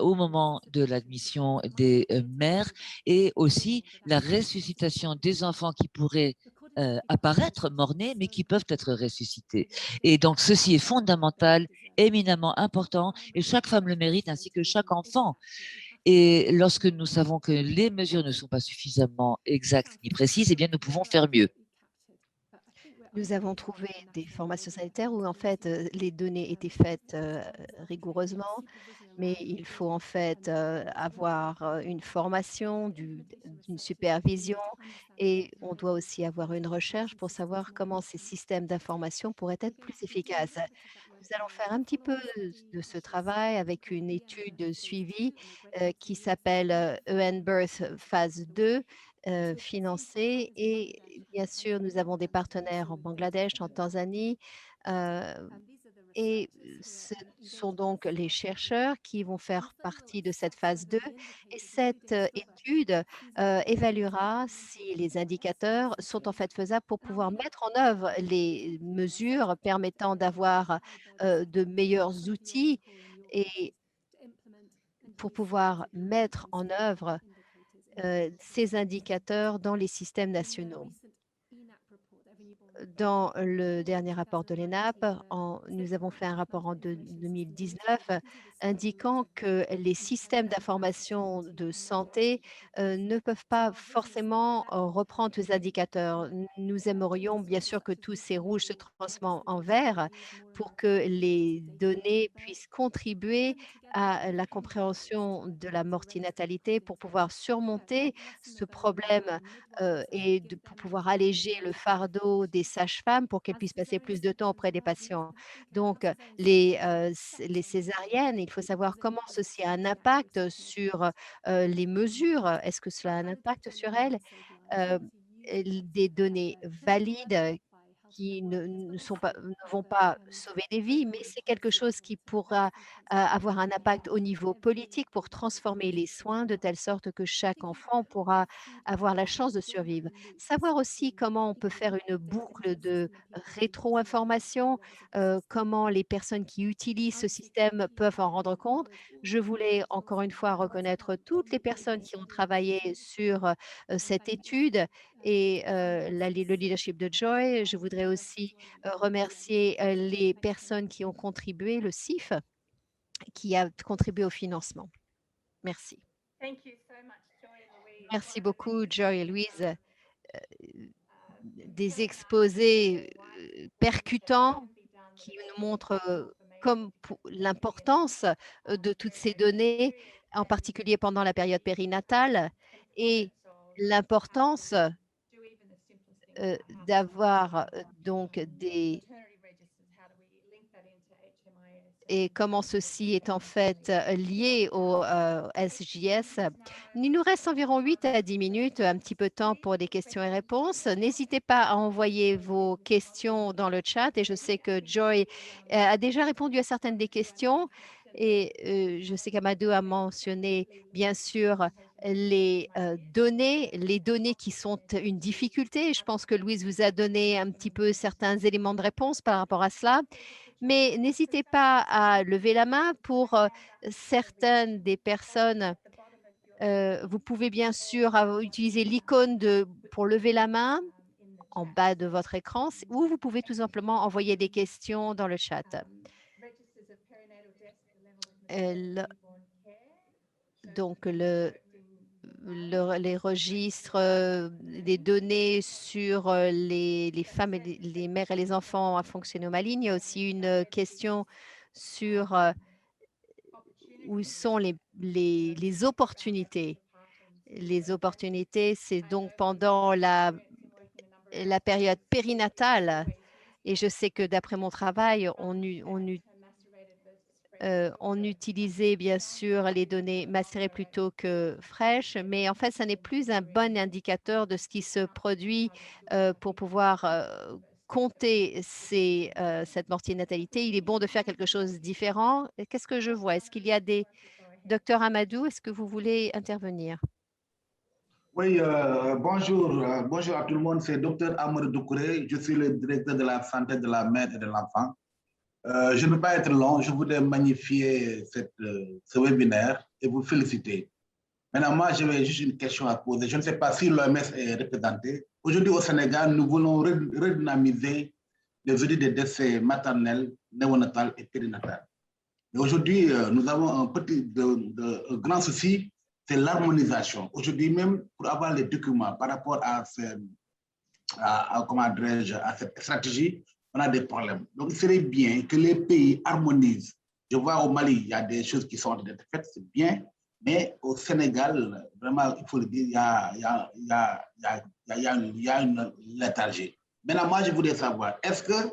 au moment de l'admission des mères et aussi la ressuscitation des enfants qui pourraient apparaître mort-nés, mais qui peuvent être ressuscités. Et donc, ceci est fondamental, éminemment important, et chaque femme le mérite, ainsi que chaque enfant. Et lorsque nous savons que les mesures ne sont pas suffisamment exactes ni précises, eh bien, nous pouvons faire mieux. Nous avons trouvé des formations sanitaires où en fait les données étaient faites rigoureusement, mais il faut en fait avoir une formation, d'une supervision et on doit aussi avoir une recherche pour savoir comment ces systèmes d'information pourraient être plus efficaces. Nous allons faire un petit peu de ce travail avec une étude suivie qui s'appelle EN Birth phase 2, financée. Et bien sûr, nous avons des partenaires en Bangladesh, en Tanzanie. euh, et ce sont donc les chercheurs qui vont faire partie de cette phase 2. Et cette étude évaluera si les indicateurs sont en fait faisables pour pouvoir mettre en œuvre les mesures permettant d'avoir de meilleurs outils et pour pouvoir mettre en œuvre ces indicateurs dans les systèmes nationaux. Dans le dernier rapport de l'ENAP, nous avons fait un rapport en 2019 indiquant que les systèmes d'information de santé ne peuvent pas forcément reprendre tous les indicateurs. Nous aimerions bien sûr que tous ces rouges se transforment en vert pour que les données puissent contribuer à la compréhension de la mortinatalité pour pouvoir surmonter ce problème et pour pouvoir alléger le fardeau des sages-femmes pour qu'elles puissent passer plus de temps auprès des patients. Donc, les césariennes, il faut savoir comment ceci a un impact sur les mesures. Est-ce que cela a un impact sur elles? Euh, des données valides qui ne vont pas sauver des vies, mais c'est quelque chose qui pourra avoir un impact au niveau politique pour transformer les soins de telle sorte que chaque enfant pourra avoir la chance de survivre. Savoir aussi comment on peut faire une boucle de rétro-information, comment les personnes qui utilisent ce système peuvent en rendre compte. Je voulais encore une fois reconnaître toutes les personnes qui ont travaillé sur cette étude et le leadership de Joy. Je voudrais aussi remercier les personnes qui ont contribué, le CIF, qui a contribué au financement. Merci. Merci beaucoup, Joy et Louise. Des exposés percutants qui nous montrent comme l'importance de toutes ces données, en particulier pendant la période périnatale, et l'importance d'avoir donc et comment ceci est en fait lié au SJS. Il nous reste environ 8 à 10 minutes, un petit peu de temps pour des questions et réponses. N'hésitez pas à envoyer vos questions dans le chat et je sais que Joy a déjà répondu à certaines des questions et je sais qu'Amadou a mentionné bien sûr les données qui sont une difficulté. Je pense que Louise vous a donné un petit peu certains éléments de réponse par rapport à cela. Mais n'hésitez pas à lever la main pour certaines des personnes. Vous pouvez bien sûr utiliser l'icône pour lever la main en bas de votre écran ou vous pouvez tout simplement envoyer des questions dans le chat. Donc, les registres des données sur les femmes, et les mères et les enfants à fonctionner au Mali. Il y a aussi une question sur où sont les opportunités. Les opportunités, c'est donc pendant la période périnatale. Et je sais que d'après mon travail, on utilisait bien sûr les données macérées plutôt que fraîches, mais en fait, ça n'est plus un bon indicateur de ce qui se produit pour pouvoir compter cette mortinatalité. Il est bon de faire quelque chose de différent. Qu'est-ce que je vois? Est-ce qu'il y a des... Docteur Amadou, est-ce que vous voulez intervenir? Oui, bonjour. Bonjour à tout le monde. C'est Dr Amadou Doucouré. Je suis le directeur de la santé de la mère et de l'enfant. Je ne veux pas être long. Je voudrais magnifier ce webinaire et vous féliciter. Maintenant, moi, j'avais juste une question à poser. Je ne sais pas si l'OMS est représentée. Aujourd'hui, au Sénégal, nous voulons redynamiser les audits des décès maternels, néonatales et périnatales. Aujourd'hui, nous avons un grand souci, c'est l'harmonisation. Aujourd'hui même, pour avoir les documents par rapport à cette stratégie, on a des problèmes. Donc, il serait bien que les pays harmonisent. Je vois au Mali, il y a des choses qui sont en train d'être faites, c'est bien, mais au Sénégal, vraiment, il faut le dire, il y a une léthargie. Maintenant, moi, je voudrais savoir, est-ce qu'il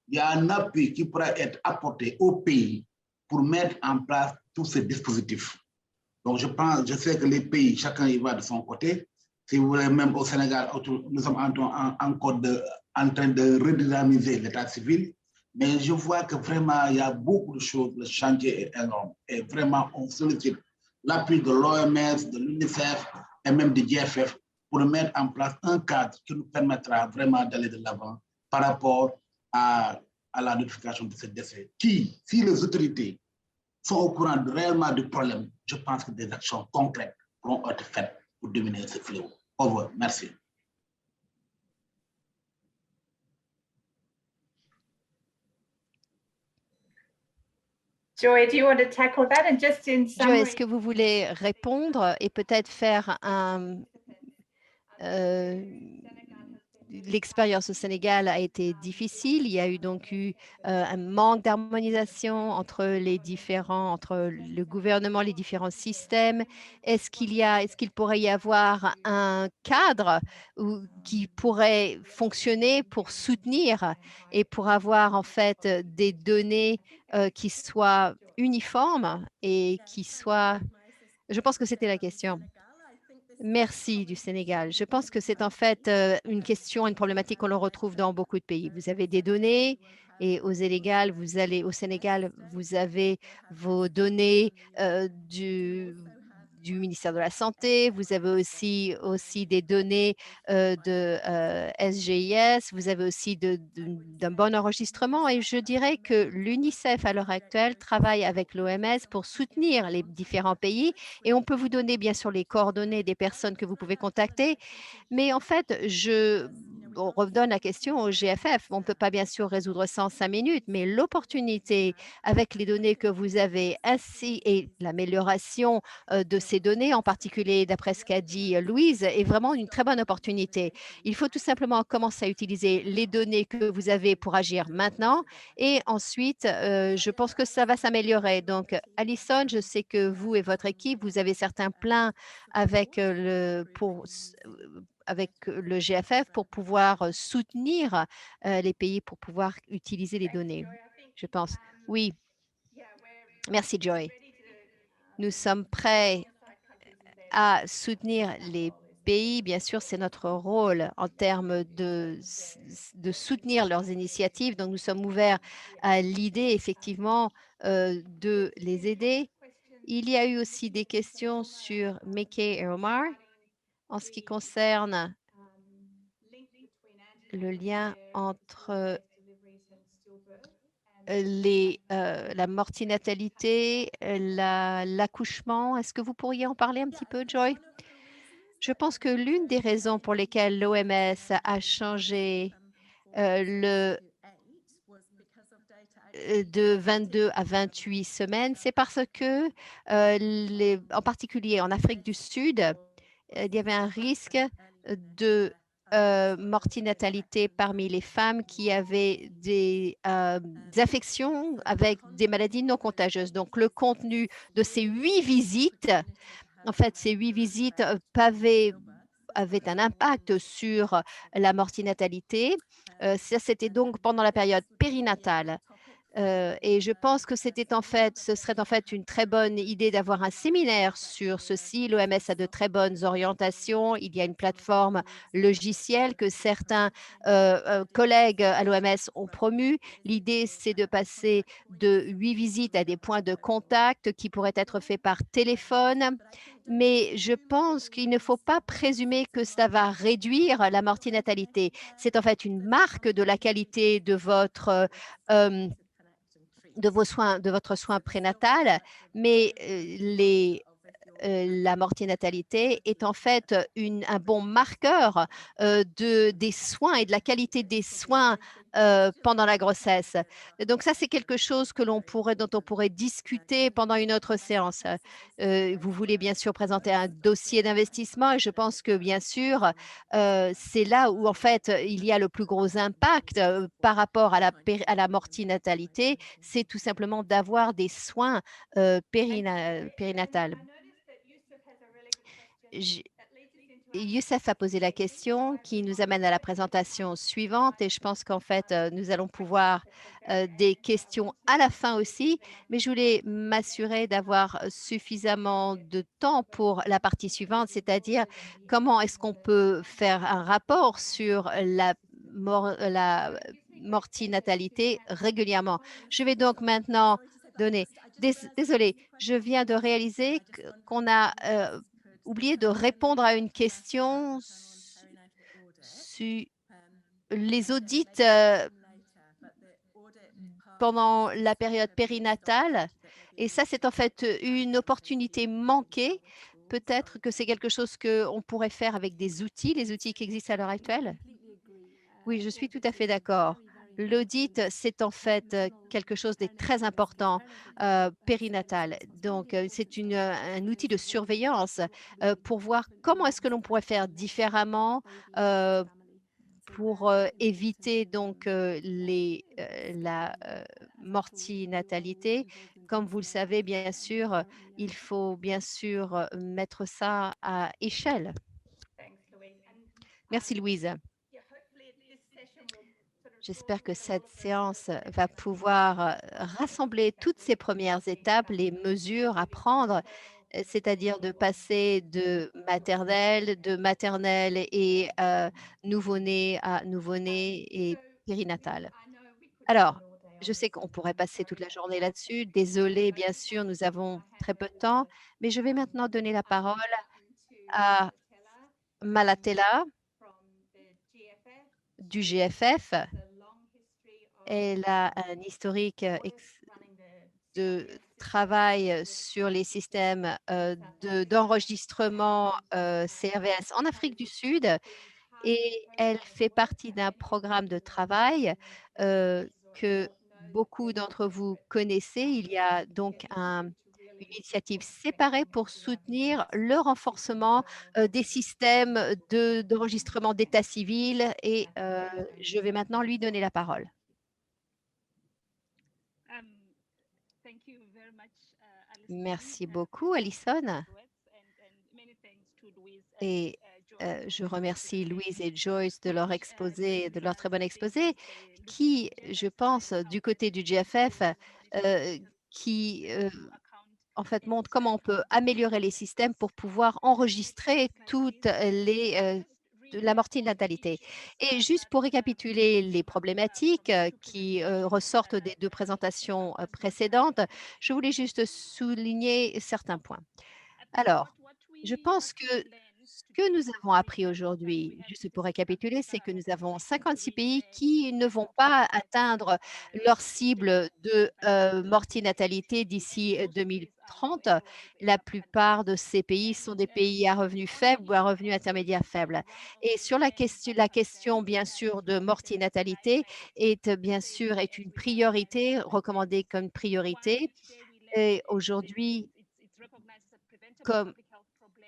y a un appui qui pourrait être apporté au pays pour mettre en place tous ces dispositifs? Donc, je sais que les pays, chacun y va de son côté. Si vous voulez, même au Sénégal, nous sommes encore en train de redynamiser l'état civil. Mais je vois que vraiment, il y a beaucoup de choses. Le chantier est énorme. Et vraiment, on sollicite l'appui de l'OMS, de l'UNICEF et même du GFF pour mettre en place un cadre qui nous permettra vraiment d'aller de l'avant par rapport à la notification de ces décès. Si les autorités sont au courant réellement du problème, je pense que des actions concrètes pourront être faites pour dominer ce fléau. Au revoir. Merci. Joy, do you want to tackle that? And just in Joy, summary, est-ce que vous voulez répondre et peut-être faire l'expérience au Sénégal a été difficile. Il y a eu un manque d'harmonisation entre le gouvernement, les différents systèmes. Est-ce qu'il pourrait y avoir un cadre qui pourrait fonctionner pour soutenir et pour avoir en fait des données qui soient uniformes et qui soient... Je pense que c'était la question. Merci du Sénégal. Je pense que c'est en fait une question, une problématique qu'on retrouve dans beaucoup de pays. Vous avez des données et au Sénégal, vous avez vos données du ministère de la Santé. Vous avez aussi des données de SGIS. Vous avez aussi d'un bon enregistrement. Et je dirais que l'UNICEF, à l'heure actuelle, travaille avec l'OMS pour soutenir les différents pays. Et on peut vous donner, bien sûr, les coordonnées des personnes que vous pouvez contacter. Mais en fait, on redonne la question au GFF. On ne peut pas, bien sûr, résoudre ça en 5 minutes, mais l'opportunité avec les données que vous avez ainsi et l'amélioration de ces données, en particulier d'après ce qu'a dit Louise, est vraiment une très bonne opportunité. Il faut tout simplement commencer à utiliser les données que vous avez pour agir maintenant et ensuite, je pense que ça va s'améliorer. Donc, Alison, je sais que vous et votre équipe, vous avez certains plans avec le GFF pour pouvoir soutenir les pays pour pouvoir utiliser les données, je pense. Oui, merci Joy. Nous sommes prêts à soutenir les pays. Bien sûr, c'est notre rôle en termes de soutenir leurs initiatives. Donc, nous sommes ouverts à l'idée, effectivement, de les aider. Il y a eu aussi des questions sur Mickey et Omar en ce qui concerne le lien entre la mortinatalité, l'accouchement. Est-ce que vous pourriez en parler un petit peu, Joy? Je pense que l'une des raisons pour lesquelles l'OMS a changé de 22 à 28 semaines, c'est parce que, en particulier en Afrique du Sud, il y avait un risque de mortinatalité parmi les femmes qui avaient des infections avec des maladies non contagieuses. Donc, le contenu de ces 8 visites, en fait, ces 8 visites avaient un impact sur la mortinatalité. Ça, c'était donc pendant la période périnatale. Et je pense que ce serait en fait une très bonne idée d'avoir un séminaire sur ceci. L'OMS a de très bonnes orientations. Il y a une plateforme logicielle que certains collègues à l'OMS ont promue. L'idée, c'est de passer de 8 visites à des points de contact qui pourraient être faits par téléphone. Mais je pense qu'il ne faut pas présumer que ça va réduire la mortinatalité. C'est en fait une marque de la qualité de votre soin prénatal, mais la mortinatalité est en fait un bon marqueur des soins et de la qualité des soins pendant la grossesse. Donc ça, c'est quelque chose dont on pourrait discuter pendant une autre séance. Vous voulez bien sûr présenter un dossier d'investissement et je pense que bien sûr, c'est là où en fait il y a le plus gros impact par rapport à la mortinatalité, c'est tout simplement d'avoir des soins périnatales. Youssef a posé la question qui nous amène à la présentation suivante et je pense qu'en fait, nous allons pouvoir des questions à la fin aussi, mais je voulais m'assurer d'avoir suffisamment de temps pour la partie suivante, c'est-à-dire comment est-ce qu'on peut faire un rapport sur la mortinatalité régulièrement. Je vais donc maintenant donner... Désolée, je viens de réaliser qu'on a oublié de répondre à une question sur les audits pendant la période périnatale. Et ça, c'est en fait une opportunité manquée. Peut-être que c'est quelque chose qu'on pourrait faire avec des outils, les outils qui existent à l'heure actuelle. Oui, je suis tout à fait d'accord. L'audit, c'est en fait quelque chose de très important périnatal. Donc, c'est un outil de surveillance pour voir comment est-ce que l'on pourrait faire différemment pour éviter donc la mortinatalité. Comme vous le savez, bien sûr, il faut bien sûr mettre ça à échelle. Merci, Louise. J'espère que cette séance va pouvoir rassembler toutes ces premières étapes, les mesures à prendre, c'est-à-dire de passer de maternelle et nouveau-né à nouveau-né et périnatal. Alors, je sais qu'on pourrait passer toute la journée là-dessus. Désolée, bien sûr, nous avons très peu de temps, mais je vais maintenant donner la parole à Malatela du GFF. Elle a un historique de travail sur les systèmes d'enregistrement CRVS en Afrique du Sud et elle fait partie d'un programme de travail que beaucoup d'entre vous connaissez. Il y a donc une initiative séparée pour soutenir le renforcement des systèmes d'enregistrement d'état civil et je vais maintenant lui donner la parole. Merci beaucoup, Alison. Et je remercie Louise et Joyce de leur exposé, de leur très bon exposé, qui, je pense, du côté du GFF, qui en fait montre comment on peut améliorer les systèmes pour pouvoir enregistrer toutes la mortinatalité. Et juste pour récapituler les problématiques qui ressortent des deux présentations précédentes, je voulais juste souligner certains points. Alors, je pense que ce que nous avons appris aujourd'hui, juste pour récapituler, c'est que nous avons 56 pays qui ne vont pas atteindre leur cible de mortinatalité d'ici 2030. La plupart de ces pays sont des pays à revenus faibles ou à revenus intermédiaires faibles. Et sur la question bien sûr de mortinatalité est une priorité, recommandée comme priorité. Et aujourd'hui,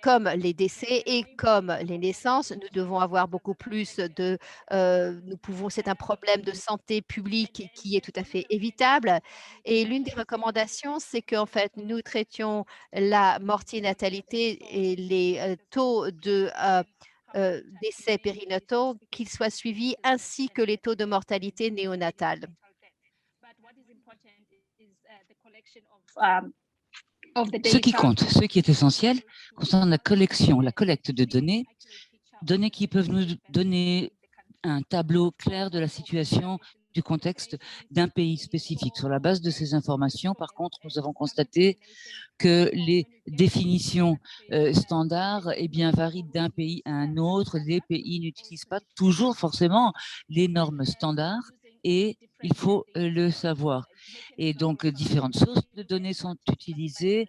comme les décès et comme les naissances, nous devons avoir beaucoup plus de, c'est un problème de santé publique qui est tout à fait évitable. Et l'une des recommandations, c'est qu'en fait, nous traitions la mortinatalité et les taux de décès périnataux, qu'ils soient suivis, ainsi que les taux de mortalité néonatale. Ce qui compte, ce qui est essentiel, concerne la collecte de données qui peuvent nous donner un tableau clair de la situation, du contexte d'un pays spécifique. Sur la base de ces informations, par contre, nous avons constaté que les définitions standards varient d'un pays à un autre. Les pays n'utilisent pas toujours forcément les normes standards et il faut le savoir. Et donc, différentes sources de données sont utilisées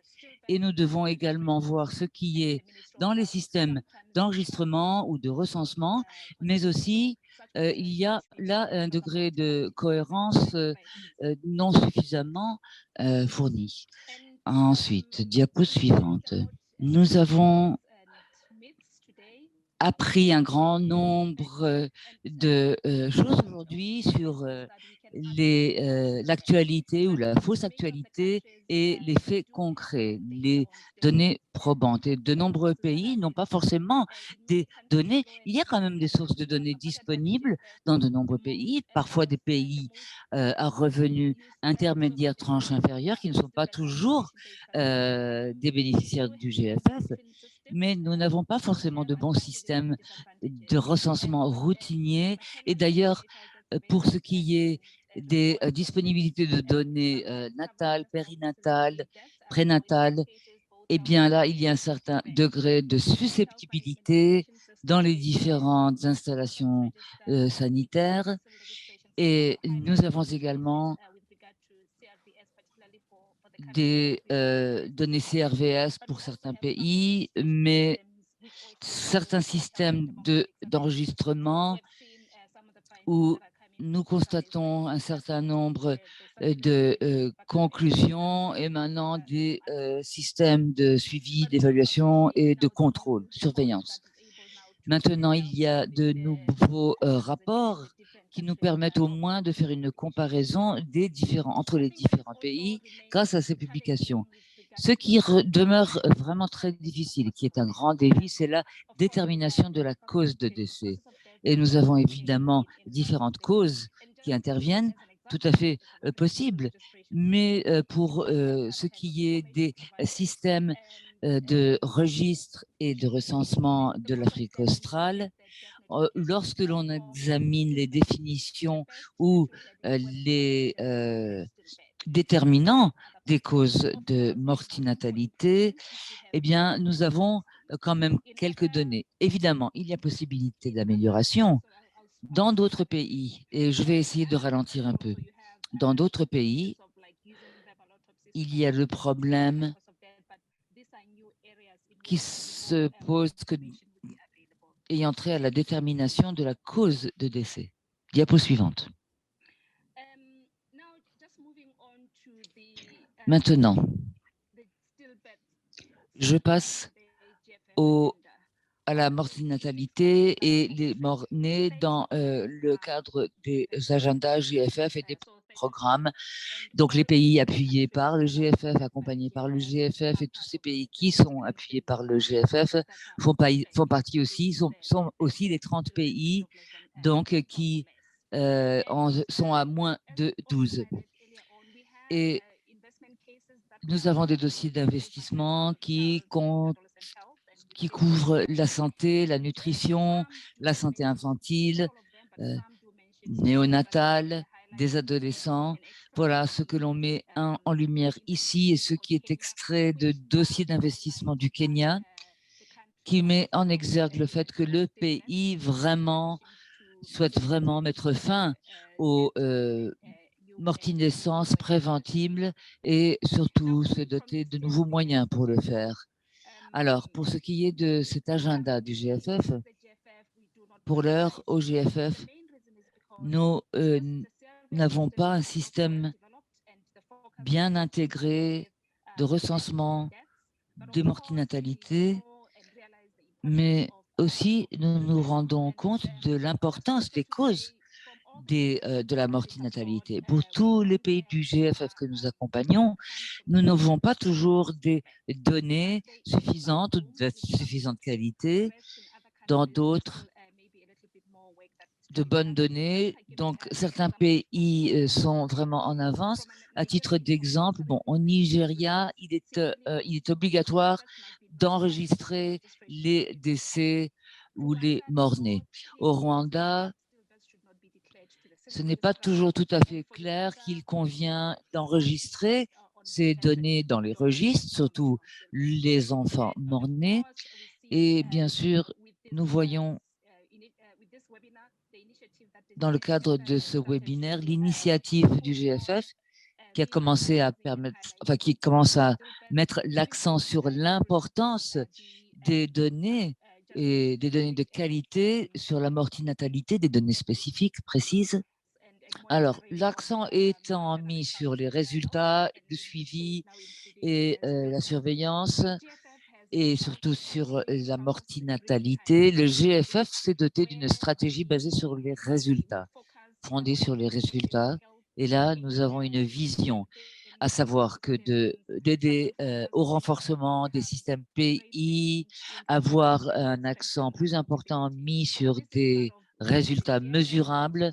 et nous devons également voir ce qui est dans les systèmes d'enregistrement ou de recensement, mais aussi il y a là un degré de cohérence non suffisamment fourni. Ensuite, diapo suivante. Nous avons appris un grand nombre de choses aujourd'hui sur l'actualité ou la fausse actualité et les faits concrets, les données probantes. Et de nombreux pays n'ont pas forcément des données. Il y a quand même des sources de données disponibles dans de nombreux pays, parfois des pays à revenus intermédiaires, tranches inférieures, qui ne sont pas toujours des bénéficiaires du GFF, mais nous n'avons pas forcément de bons systèmes de recensement routinier. Et d'ailleurs, pour ce qui est des disponibilités de données natales, périnatales, prénatales, eh bien là, il y a un certain degré de susceptibilité dans les différentes installations sanitaires. Et nous avons également des données CRVS pour certains pays, mais certains systèmes d'enregistrement ou nous constatons un certain nombre de conclusions émanant des systèmes de suivi, d'évaluation et de contrôle, surveillance. Maintenant, il y a de nouveaux rapports qui nous permettent au moins de faire une comparaison entre les différents pays grâce à ces publications. Ce qui demeure vraiment très difficile, qui est un grand défi, c'est la détermination de la cause de décès. Et nous avons évidemment différentes causes qui interviennent, tout à fait possibles, mais pour ce qui est des systèmes de registre et de recensement de l'Afrique australe, lorsque l'on examine les définitions ou les déterminants des causes de mortinatalité, eh bien, nous avons quand même quelques données. Évidemment, il y a possibilité d'amélioration dans d'autres pays, et je vais essayer de ralentir un peu. Dans d'autres pays, il y a le problème qui se pose ayant trait à la détermination de la cause de décès. Diapo suivante. Maintenant, je passe à la mortinatalité et les morts-nés dans le cadre des agendas GFF et des programmes. Donc, les pays appuyés par le GFF, accompagnés par le GFF et tous ces pays qui sont appuyés par le GFF font partie aussi, sont aussi les 30 pays donc, qui sont à moins de 12. Et nous avons des dossiers d'investissement qui couvrent la santé, la nutrition, la santé infantile, néonatale, des adolescents. Voilà ce que l'on met en lumière ici et ce qui est extrait de dossiers d'investissement du Kenya, qui met en exergue le fait que le pays souhaite vraiment mettre fin aux mortinescences préventibles et surtout se doter de nouveaux moyens pour le faire. Alors, pour ce qui est de cet agenda du GFF, pour l'heure, au GFF, nous n'avons pas un système bien intégré de recensement de mortinatalité, mais aussi nous nous rendons compte de l'importance des causes de la mortinatalité. Pour tous les pays du GFF que nous accompagnons, nous n'avons pas toujours des données suffisantes ou de suffisante qualité. Dans d'autres, de bonnes données. Donc, certains pays sont vraiment en avance. À titre d'exemple, bon, au Nigeria, il est obligatoire d'enregistrer les décès ou les morts-nés. Au Rwanda, ce n'est pas toujours tout à fait clair qu'il convient d'enregistrer ces données dans les registres, surtout les enfants morts-nés. Et bien sûr, nous voyons dans le cadre de ce webinaire l'initiative du GFF qui a commencé à qui commence à mettre l'accent sur l'importance des données et des données de qualité sur la mortinatalité, des données spécifiques, précises. Alors, l'accent étant mis sur les résultats, le suivi et la surveillance, et surtout sur la mortinatalité, le GFF s'est doté d'une stratégie basée sur les résultats, fondée sur les résultats. Et là, nous avons une vision, à savoir que d'aider au renforcement des systèmes PI, avoir un accent plus important mis sur des résultats mesurables.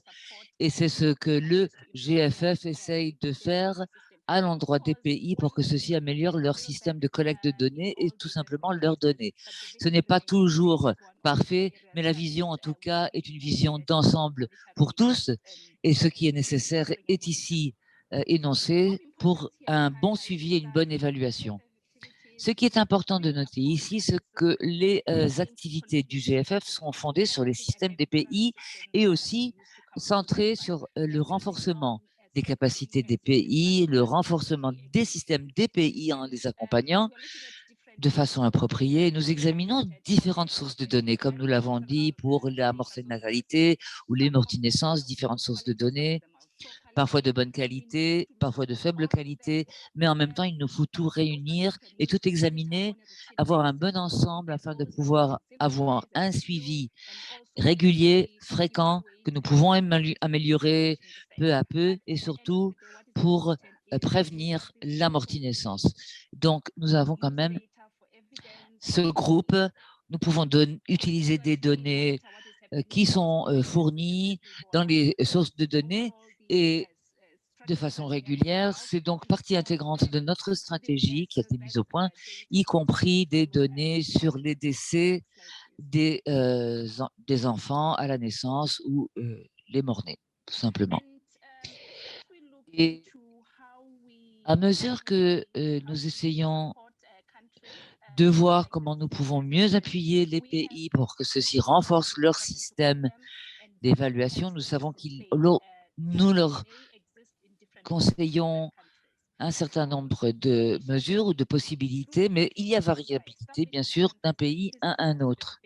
Et c'est ce que le GFF essaye de faire à l'endroit des pays pour que ceux-ci améliorent leur système de collecte de données et tout simplement leurs données. Ce n'est pas toujours parfait, mais la vision en tout cas est une vision d'ensemble pour tous et ce qui est nécessaire est ici énoncé pour un bon suivi et une bonne évaluation. Ce qui est important de noter ici, c'est que les activités du GFF sont fondées sur les systèmes des pays et aussi centrées sur le renforcement des capacités des pays, le renforcement des systèmes des pays en les accompagnant, de façon appropriée. Nous examinons différentes sources de données, comme nous l'avons dit, pour la mortalité ou les mortinaissances, différentes sources de données, parfois de bonne qualité, parfois de faible qualité, mais en même temps, il nous faut tout réunir et tout examiner, avoir un bon ensemble afin de pouvoir avoir un suivi régulier, fréquent, que nous pouvons améliorer peu à peu et surtout pour prévenir la mortinaissance. Donc, nous avons quand même ce groupe, nous pouvons utiliser des données qui sont fournies dans les sources de données et de façon régulière. C'est donc partie intégrante de notre stratégie qui a été mise au point, y compris des données sur les décès des enfants à la naissance ou les morts-nés, tout simplement. Et à mesure que nous essayons de voir comment nous pouvons mieux appuyer les pays pour que ceux-ci renforcent leur système d'évaluation, nous savons nous leur conseillons un certain nombre de mesures ou de possibilités, mais il y a variabilité, bien sûr, d'un pays à un autre.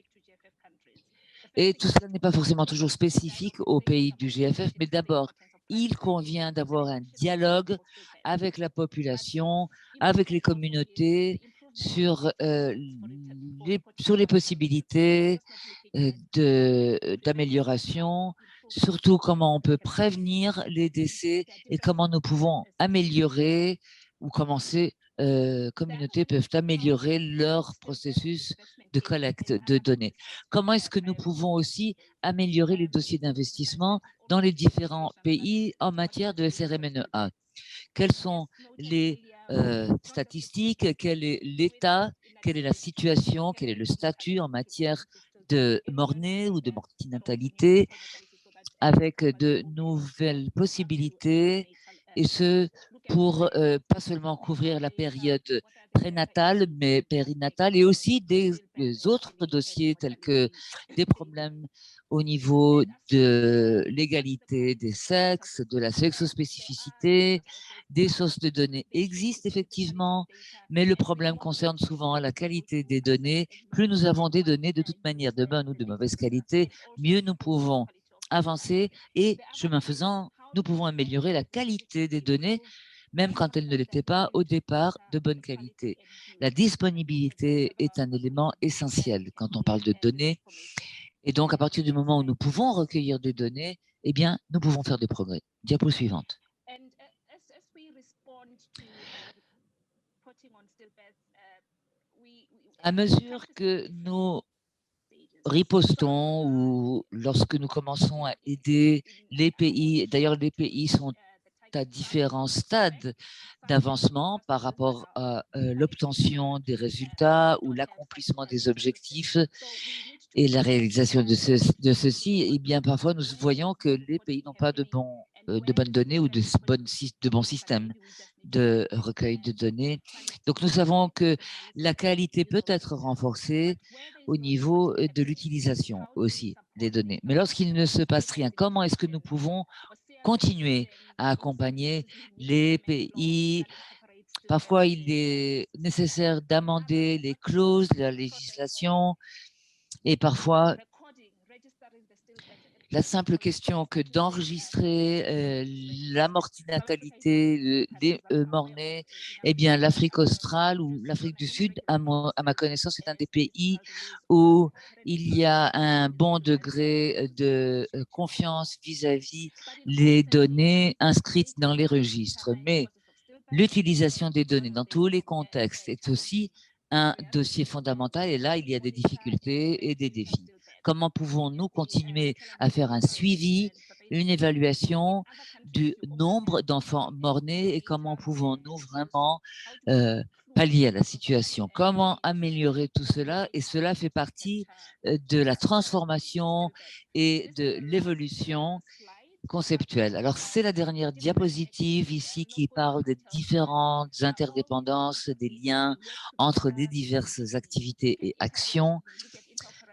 Et tout cela n'est pas forcément toujours spécifique aux pays du GFF, mais d'abord, il convient d'avoir un dialogue avec la population, avec les communautés, sur les possibilités d'amélioration, surtout comment on peut prévenir les décès et comment nous pouvons améliorer ou comment ces communautés peuvent améliorer leur processus de collecte de données. Comment est-ce que nous pouvons aussi améliorer les dossiers d'investissement dans les différents pays en matière de SRMNEA? Quelles sont les statistiques? Quel est l'état? Quelle est la situation? Quel est le statut en matière de mort-nés ou de mortinatalité, avec de nouvelles possibilités, et ce, pour pas seulement couvrir la période prénatale, mais périnatale, et aussi des autres dossiers tels que des problèmes au niveau de l'égalité des sexes, de la sexospécificité. Des sources de données existent effectivement, mais le problème concerne souvent la qualité des données. Plus nous avons des données de toute manière de bonne ou de mauvaise qualité, mieux nous pouvons avancer et, chemin faisant, nous pouvons améliorer la qualité des données, même quand elles ne l'étaient pas au départ de bonne qualité. La disponibilité est un élément essentiel quand on parle de données. Et donc, à partir du moment où nous pouvons recueillir des données, eh bien, nous pouvons faire des progrès. Diapo suivante. À mesure que nous ripostons ou lorsque nous commençons à aider les pays, d'ailleurs les pays sont à différents stades d'avancement par rapport à l'obtention des résultats ou l'accomplissement des objectifs et la réalisation de ceux-ci, et bien parfois nous voyons que les pays n'ont pas de bonnes données ou de bons systèmes de recueil de données. Donc nous savons que la qualité peut être renforcée au niveau de l'utilisation aussi des données. Mais lorsqu'il ne se passe rien, comment est-ce que nous pouvons continuer à accompagner les pays? Parfois, il est nécessaire d'amender les clauses de la législation et parfois, la simple question que d'enregistrer la mortinatalité des morts-nés, eh bien, l'Afrique australe ou l'Afrique du Sud, à ma connaissance, est un des pays où il y a un bon degré de confiance vis-à-vis les données inscrites dans les registres. Mais l'utilisation des données dans tous les contextes est aussi un dossier fondamental et là, il y a des difficultés et des défis. Comment pouvons-nous continuer à faire un suivi, une évaluation du nombre d'enfants morts-nés et comment pouvons-nous vraiment pallier à la situation? Comment améliorer tout cela? Et cela fait partie de la transformation et de l'évolution conceptuelle. Alors, c'est la dernière diapositive ici qui parle des différentes interdépendances, des liens entre les diverses activités et actions.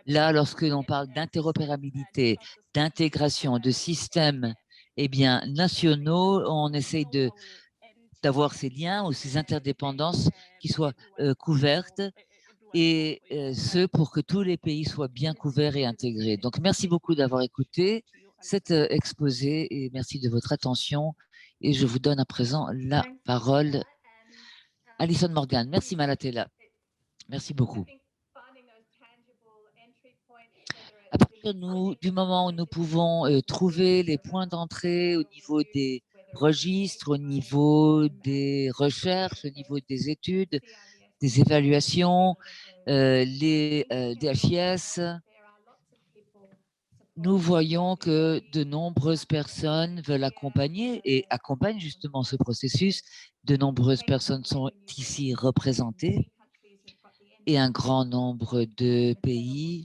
Là, lorsque l'on parle d'interopérabilité, d'intégration de systèmes nationaux, on essaye de d'avoir ces liens ou ces interdépendances qui soient couvertes, et ce, pour que tous les pays soient bien couverts et intégrés. Donc, merci beaucoup d'avoir écouté cet exposé et merci de votre attention. Et je vous donne à présent la parole. Alison Morgan. Merci, Malatela. Merci beaucoup. À partir du moment où nous pouvons trouver les points d'entrée au niveau des registres, au niveau des recherches, au niveau des études, des évaluations, les DFIS, nous voyons que de nombreuses personnes veulent accompagner et accompagnent justement ce processus. De nombreuses personnes sont ici représentées et un grand nombre de pays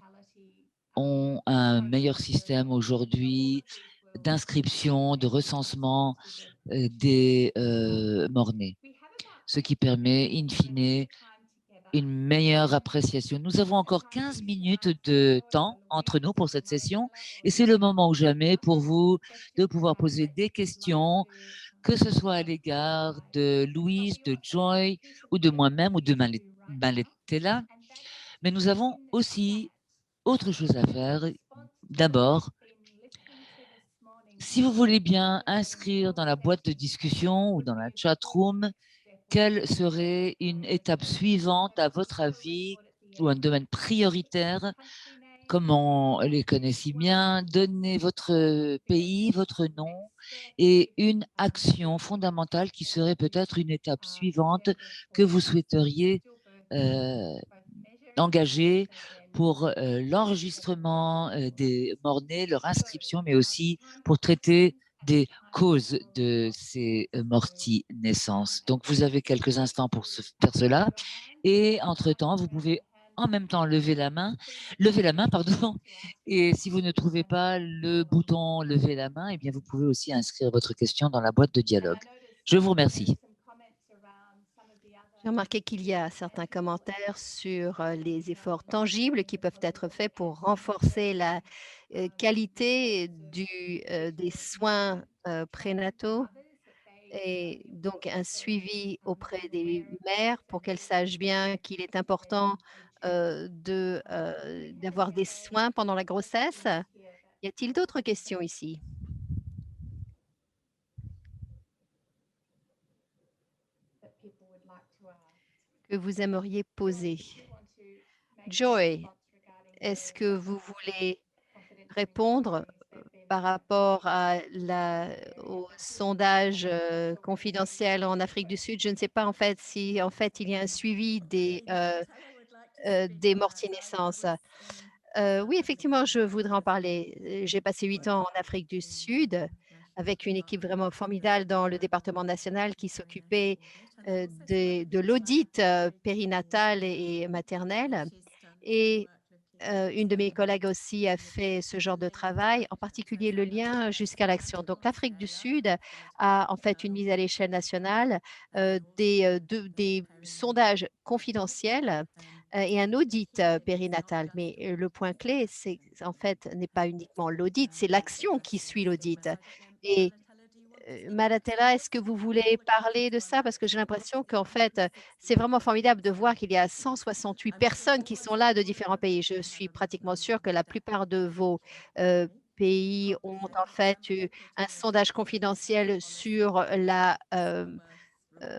ont un meilleur système aujourd'hui d'inscription, de recensement des morts-nés, ce qui permet, in fine, une meilleure appréciation. Nous avons encore 15 minutes de temps entre nous pour cette session et c'est le moment ou jamais pour vous de pouvoir poser des questions, que ce soit à l'égard de Louise, de Joy ou de moi-même ou de Maletela. Mais nous avons aussi autre chose à faire. D'abord, si vous voulez bien inscrire dans la boîte de discussion ou dans la chat room, quelle serait une étape suivante à votre avis ou un domaine prioritaire? Comment on les connaît si bien? Donnez votre pays, votre nom et une action fondamentale qui serait peut-être une étape suivante que vous souhaiteriez engager pour l'enregistrement des morts-nés, leur inscription, mais aussi pour traiter des causes de ces mortis naissances. Donc, vous avez quelques instants pour faire cela. Et entre-temps, vous pouvez en même temps lever la main, pardon. Et si vous ne trouvez pas le bouton lever la main, eh bien, vous pouvez aussi inscrire votre question dans la boîte de dialogue. Je vous remercie. J'ai remarqué qu'il y a certains commentaires sur les efforts tangibles qui peuvent être faits pour renforcer la qualité des soins prénataux et donc un suivi auprès des mères pour qu'elles sachent bien qu'il est important d'avoir des soins pendant la grossesse. Y a-t-il d'autres questions ici? Que vous aimeriez poser? Joy, est-ce que vous voulez répondre par rapport au sondage confidentiel en Afrique du Sud? Je ne sais pas en fait si en fait il y a un suivi des mortiers naissances. Oui, effectivement, je voudrais en parler. J'ai passé 8 ans en Afrique du Sud avec une équipe vraiment formidable dans le département national qui s'occupait de l'audit périnatal et maternel. Et une de mes collègues aussi a fait ce genre de travail, en particulier le lien jusqu'à l'action. Donc, l'Afrique du Sud a en fait une mise à l'échelle nationale des sondages confidentiels et un audit périnatal. Mais le point clé, c'est en fait n'est pas uniquement l'audit, c'est l'action qui suit l'audit. Et Malatella, est-ce que vous voulez parler de ça? Parce que j'ai l'impression qu'en fait, c'est vraiment formidable de voir qu'il y a 168 personnes qui sont là de différents pays. Je suis pratiquement sûre que la plupart de vos pays ont en fait eu un sondage confidentiel sur la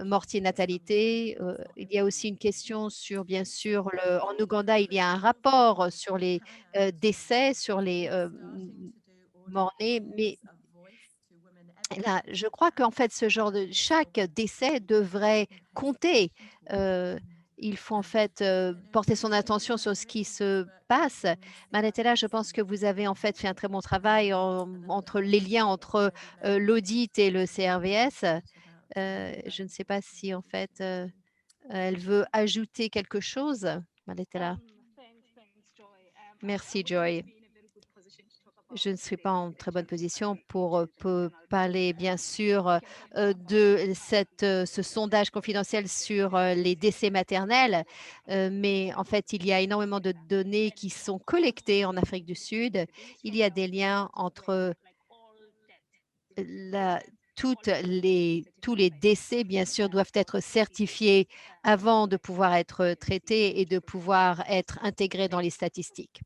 mortier-natalité. Il y a aussi une question sur, bien sûr, en Ouganda, il y a un rapport sur les décès, sur les morts-nés, mais là, je crois qu'en fait, chaque décès devrait compter. Il faut en fait porter son attention sur ce qui se passe. Manetella, je pense que vous avez en fait fait un très bon travail entre les liens entre l'audit et le CRVS. Je ne sais pas si en fait elle veut ajouter quelque chose. Manetella. Merci, Joy. Je ne suis pas en très bonne position pour parler, bien sûr, de ce sondage confidentiel sur les décès maternels, mais en fait, il y a énormément de données qui sont collectées en Afrique du Sud. Il y a des liens entre tous les décès, bien sûr, doivent être certifiés avant de pouvoir être traités et de pouvoir être intégrés dans les statistiques.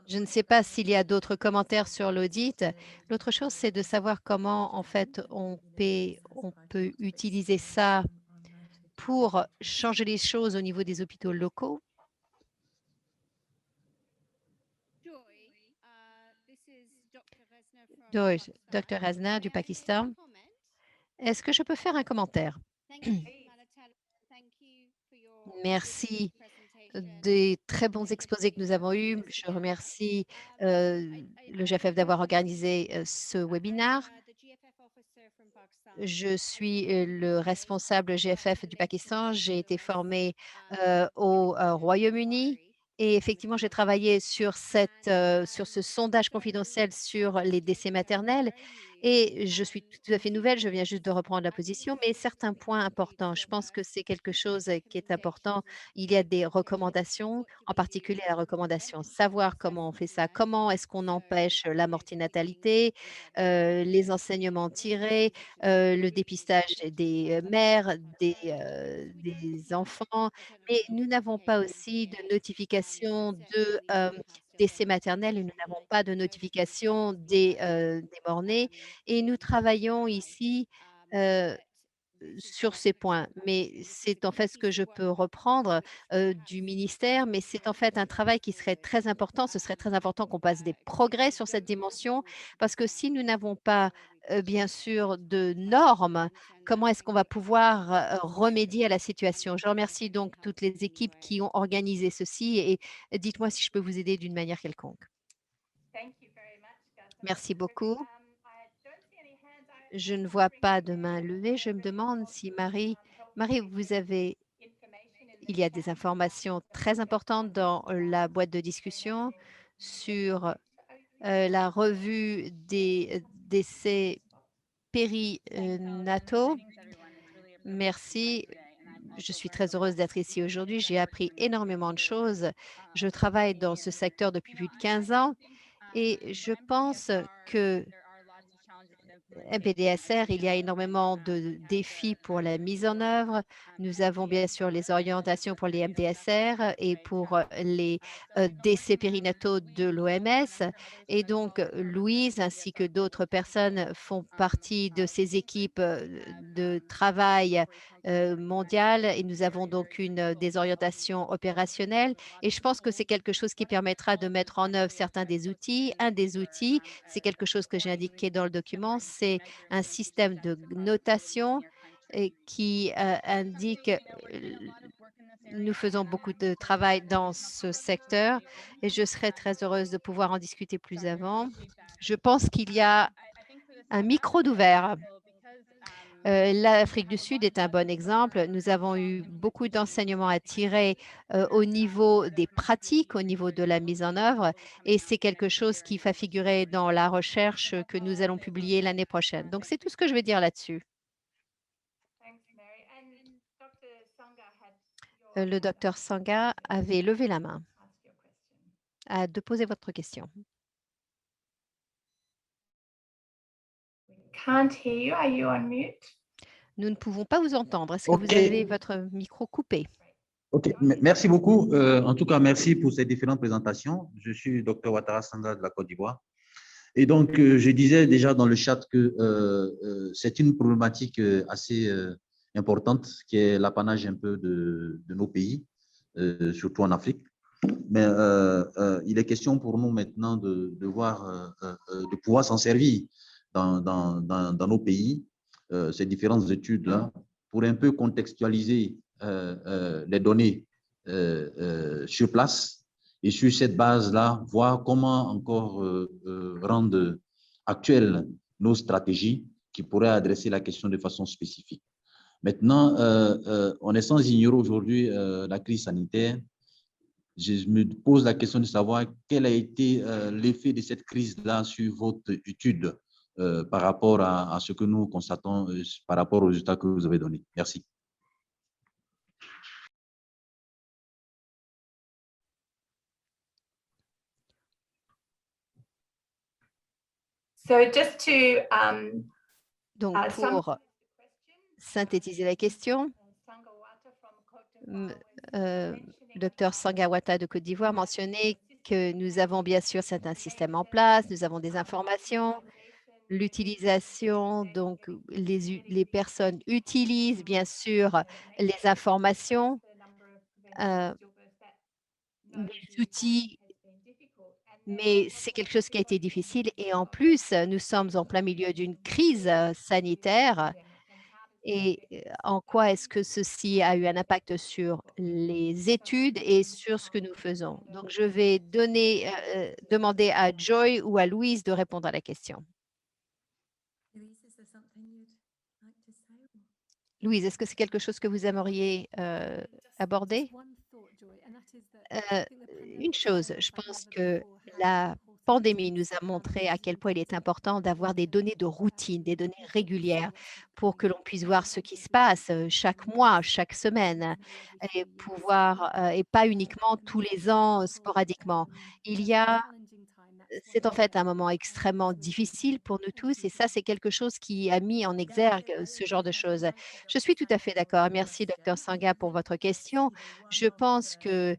Je ne sais pas s'il y a d'autres commentaires sur l'audit. L'autre chose, c'est de savoir comment, en fait, on peut utiliser ça pour changer les choses au niveau des hôpitaux locaux. Joyce, Dr. Hasna du Pakistan. Est-ce que je peux faire un commentaire? Merci des très bons exposés que nous avons eus. Je remercie le GFF d'avoir organisé ce webinaire. Je suis le responsable GFF du Pakistan. J'ai été formée au Royaume-Uni et effectivement, j'ai travaillé sur ce sondage confidentiel sur les décès maternels et je suis tout à fait nouvelle, je viens juste de reprendre la position, mais certains points importants. Je pense que c'est quelque chose qui est important. Il y a des recommandations, en particulier la recommandation savoir comment on fait ça, comment est-ce qu'on empêche la mortinatalité, les enseignements tirés, le dépistage des mères, des enfants, mais nous n'avons pas aussi de notification de décès maternels et nous n'avons pas de notification des morts-nés et nous travaillons ici sur ces points, mais c'est en fait ce que je peux reprendre du ministère, mais c'est en fait un travail qui serait très important. Ce serait très important qu'on passe des progrès sur cette dimension, parce que si nous n'avons pas, bien sûr, de normes, comment est-ce qu'on va pouvoir remédier à la situation? Je remercie donc toutes les équipes qui ont organisé ceci et dites-moi si je peux vous aider d'une manière quelconque. Merci beaucoup. Je ne vois pas de main levée. Je me demande si Marie, il y a des informations très importantes dans la boîte de discussion sur la revue des décès périnataux. Merci. Je suis très heureuse d'être ici aujourd'hui. J'ai appris énormément de choses. Je travaille dans ce secteur depuis plus de 15 ans et je pense que MPDSR, il y a énormément de défis pour la mise en œuvre. Nous avons bien sûr les orientations pour les MDSR et pour les décès périnataux de l'OMS. Et donc, Louise ainsi que d'autres personnes font partie de ces équipes de travail mondiales et nous avons donc des orientations opérationnelles. Et je pense que c'est quelque chose qui permettra de mettre en œuvre certains des outils. Un des outils, c'est quelque chose que j'ai indiqué dans le document, c'est un système de notation qui indique nous faisons beaucoup de travail dans ce secteur et je serais très heureuse de pouvoir en discuter plus avant. Je pense qu'il y a un micro d'ouvert. L'Afrique du Sud est un bon exemple. Nous avons eu beaucoup d'enseignements à tirer au niveau des pratiques, au niveau de la mise en œuvre, et c'est quelque chose qui va figurer dans la recherche que nous allons publier l'année prochaine. Donc, c'est tout ce que je vais dire là-dessus. Le docteur Sangha avait levé la main à de poser votre question. Can't hear you. Are you on mute? Nous ne pouvons pas vous entendre. Est-ce que vous avez votre micro coupé? OK, merci beaucoup. En tout cas, merci pour ces différentes présentations. Je suis Dr Ouattara Sangha de la Côte d'Ivoire. Et donc, je disais déjà dans le chat que c'est une problématique assez importante qui est l'apanage un peu de nos pays, surtout en Afrique. Mais il est question pour nous maintenant de voir, de pouvoir s'en servir dans nos pays, ces différentes études-là, pour un peu contextualiser les données sur place et sur cette base-là, voir comment encore rendre actuelles nos stratégies qui pourraient adresser la question de façon spécifique. Maintenant, on est sans ignorer aujourd'hui la crise sanitaire. Je me pose la question de savoir quel a été l'effet de cette crise-là sur votre étude par rapport à ce que nous constatons par rapport aux résultats que vous avez donnés. Merci. just to Donc, pour synthétiser la question, Dr Sangawata de Côte d'Ivoire mentionnait que nous avons bien sûr certains systèmes en place, nous avons des informations, l'utilisation, donc les personnes utilisent bien sûr les informations, les outils, mais c'est quelque chose qui a été difficile et en plus, nous sommes en plein milieu d'une crise sanitaire. Et en quoi est-ce que ceci a eu un impact sur les études et sur ce que nous faisons? Donc, je vais demander à Joy ou à Louise de répondre à la question. Louise, est-ce que c'est quelque chose que vous aimeriez aborder? Une chose, je pense que la pandémie nous a montré à quel point il est important d'avoir des données de routine, des données régulières pour que l'on puisse voir ce qui se passe chaque mois, chaque semaine et et pas uniquement tous les ans sporadiquement. C'est en fait un moment extrêmement difficile pour nous tous et ça, c'est quelque chose qui a mis en exergue ce genre de choses. Je suis tout à fait d'accord. Merci, Dr Sanga, pour votre question. Je pense que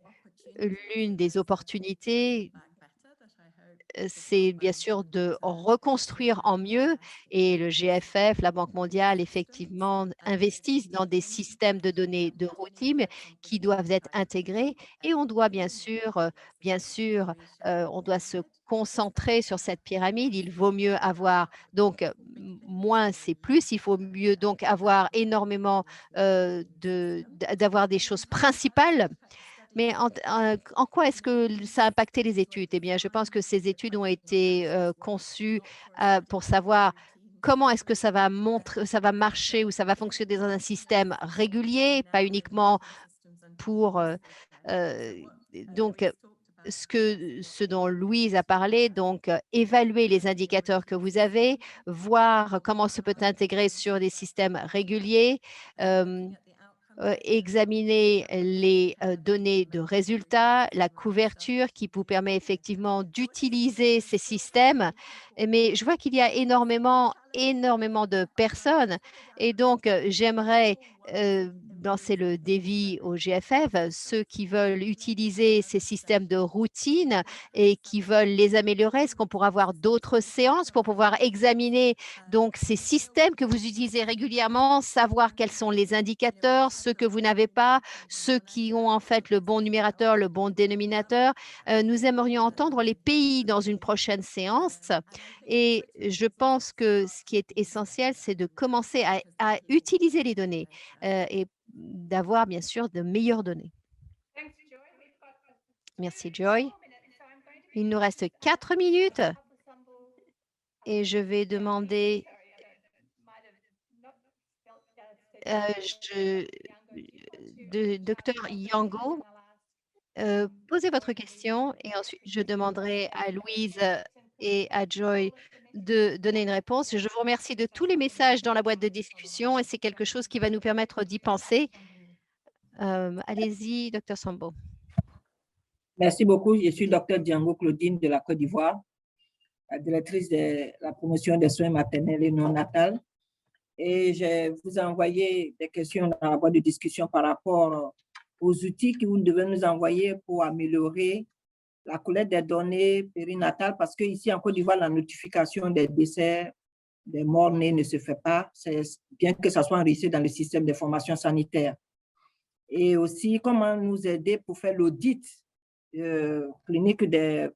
l'une des opportunités, c'est bien sûr de reconstruire en mieux et le GFF, la Banque mondiale, effectivement, investissent dans des systèmes de données de routine qui doivent être intégrés et on doit bien sûr, on doit se concentrer sur cette pyramide. Il vaut mieux avoir donc moins c'est plus. Il faut mieux donc avoir énormément d'avoir des choses principales. Mais en quoi est-ce que ça a impacté les études? Eh bien, je pense que ces études ont été conçues pour savoir comment est-ce que ça va marcher ou ça va fonctionner dans un système régulier, pas uniquement pour donc ce dont Louise a parlé, donc évaluer les indicateurs que vous avez, voir comment ça peut intégrer sur des systèmes réguliers, examiner les données de résultats, la couverture qui vous permet effectivement d'utiliser ces systèmes. Mais je vois qu'il y a énormément de personnes et donc j'aimerais lancer le défi au GFF, ceux qui veulent utiliser ces systèmes de routine et qui veulent les améliorer. Est-ce qu'on pourra avoir d'autres séances pour pouvoir examiner donc ces systèmes que vous utilisez régulièrement, savoir quels sont les indicateurs, ceux que vous n'avez pas, ceux qui ont en fait le bon numérateur, le bon dénominateur. Nous aimerions entendre les pays dans une prochaine séance et je pense que ce qui est essentiel, c'est de commencer à utiliser les données et d'avoir bien sûr de meilleures données. Merci Joy. Il nous reste 4 minutes et je vais demander Docteur Yango, posez votre question et ensuite je demanderai à Louise et à Joy de donner une réponse. Je vous remercie de tous les messages dans la boîte de discussion et c'est quelque chose qui va nous permettre d'y penser. Allez-y, Dr Sambo. Merci beaucoup. Je suis Dr Django Claudine de la Côte d'Ivoire, la directrice de la promotion des soins maternels et non-natals. Et je vous ai envoyé des questions dans la boîte de discussion par rapport aux outils que vous devez nous envoyer pour améliorer la collecte des données périnatales, parce qu'ici en Côte d'Ivoire, la notification des décès, des morts-nés ne se fait pas, bien que ça soit enregistré dans le système d'information sanitaire. Et aussi, comment nous aider pour faire l'audit clinique des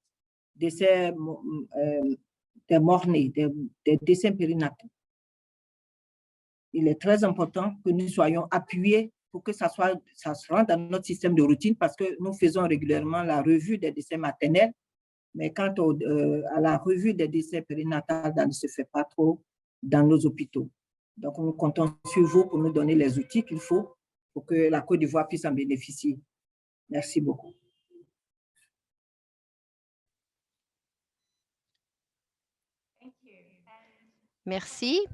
décès, des morts-nés, des décès périnataux. Il est très important que nous soyons appuyés pour que ça se rentre dans notre système de routine parce que nous faisons régulièrement la revue des décès maternels, mais quant à la revue des décès périnataux, ça ne se fait pas trop dans nos hôpitaux. Donc, nous comptons sur vous pour nous donner les outils qu'il faut pour que la Côte d'Ivoire puisse en bénéficier. Merci beaucoup. Merci.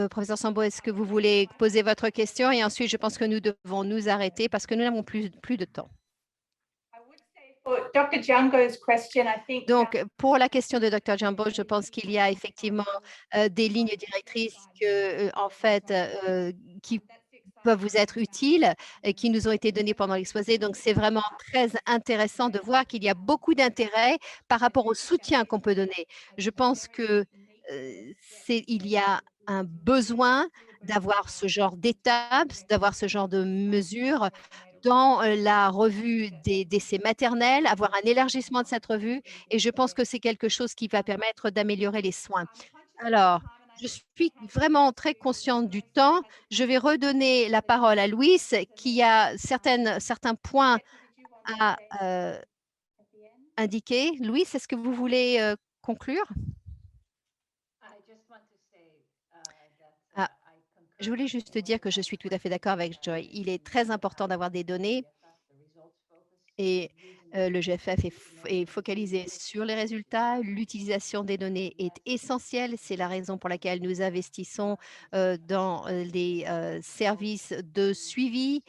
Professeur Sambo, est-ce que vous voulez poser votre question? Et ensuite, je pense que nous devons nous arrêter parce que nous n'avons plus de temps. Dr. Django's question, I think. Donc, pour la question de Dr. Jambo, je pense qu'il y a effectivement des lignes directrices en fait, qui peuvent vous être utiles et qui nous ont été données pendant l'exposé. Donc, c'est vraiment très intéressant de voir qu'il y a beaucoup d'intérêt par rapport au soutien qu'on peut donner. Je pense que il y a un besoin d'avoir ce genre d'étapes, d'avoir ce genre de mesures dans la revue des décès maternels, avoir un élargissement de cette revue, et je pense que c'est quelque chose qui va permettre d'améliorer les soins. Alors, je suis vraiment très consciente du temps. Je vais redonner la parole à Louis, qui a certains points à indiquer. Louis, est-ce que vous voulez conclure? Je voulais juste dire que je suis tout à fait d'accord avec Joy. Il est très important d'avoir des données et le GFF est focalisé sur les résultats. L'utilisation des données est essentielle. C'est la raison pour laquelle nous investissons dans les services de suivi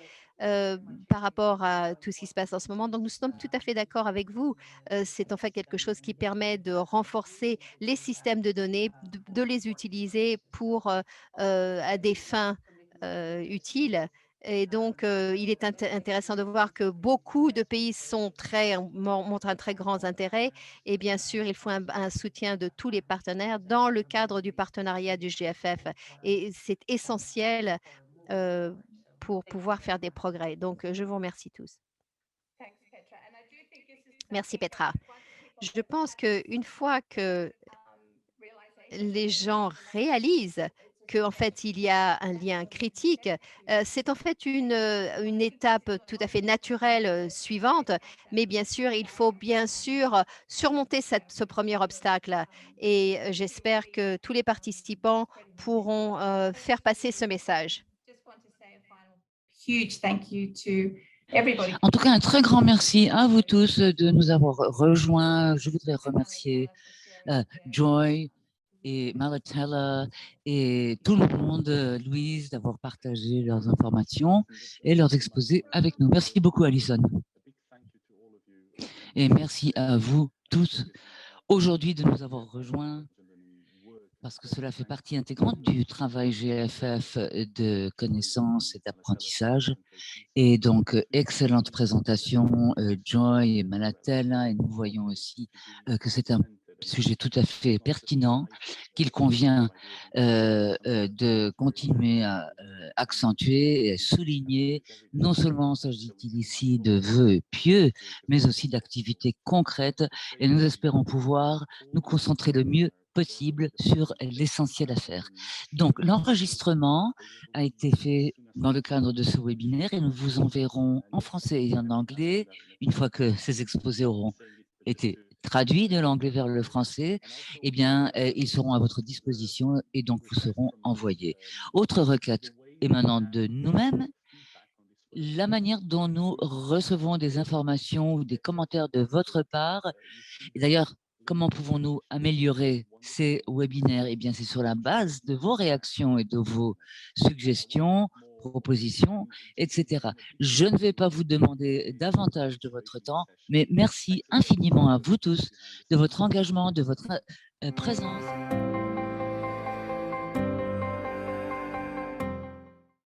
par rapport à tout ce qui se passe en ce moment. Donc, nous sommes tout à fait d'accord avec vous. C'est en fait quelque chose qui permet de renforcer les systèmes de données, de les utiliser pour à des fins utiles. Et donc, il est intéressant de voir que beaucoup de pays montrent un très grand intérêt. Et bien sûr, il faut un soutien de tous les partenaires dans le cadre du partenariat du GFF. Et c'est essentiel pour pouvoir faire des progrès. Donc, je vous remercie tous. Merci, Petra. Je pense qu'une fois que les gens réalisent qu'en fait, il y a un lien critique, c'est en fait une étape tout à fait naturelle suivante. Mais bien sûr, il faut bien sûr surmonter ce premier obstacle. Et j'espère que tous les participants pourront faire passer ce message. Huge thank you to everybody. En tout cas, un très grand merci à vous tous de nous avoir rejoints. Je voudrais remercier Joy et Malatella et tout le monde, Louise, d'avoir partagé leurs informations et leurs exposés avec nous. Merci beaucoup, Alison. Et merci à vous tous aujourd'hui de nous avoir rejoints, parce que cela fait partie intégrante du travail GFF de connaissance et d'apprentissage. Et donc, excellente présentation, Joy et Malatella, et nous voyons aussi que c'est un sujet tout à fait pertinent, qu'il convient de continuer à accentuer et souligner. Non seulement s'agit-il ici de vœux pieux, mais aussi d'activités concrètes, et nous espérons pouvoir nous concentrer le mieux possible sur l'essentiel à faire. Donc, l'enregistrement a été fait dans le cadre de ce webinaire et nous vous enverrons en français et en anglais, une fois que ces exposés auront été traduits de l'anglais vers le français, eh bien, ils seront à votre disposition et donc vous seront envoyés. Autre requête émanant de nous-mêmes, la manière dont nous recevons des informations ou des commentaires de votre part, et d'ailleurs, comment pouvons-nous améliorer ces webinaires? Eh bien, c'est sur la base de vos réactions et de vos suggestions, propositions, etc. Je ne vais pas vous demander davantage de votre temps, mais merci infiniment à vous tous de votre engagement, de votre présence.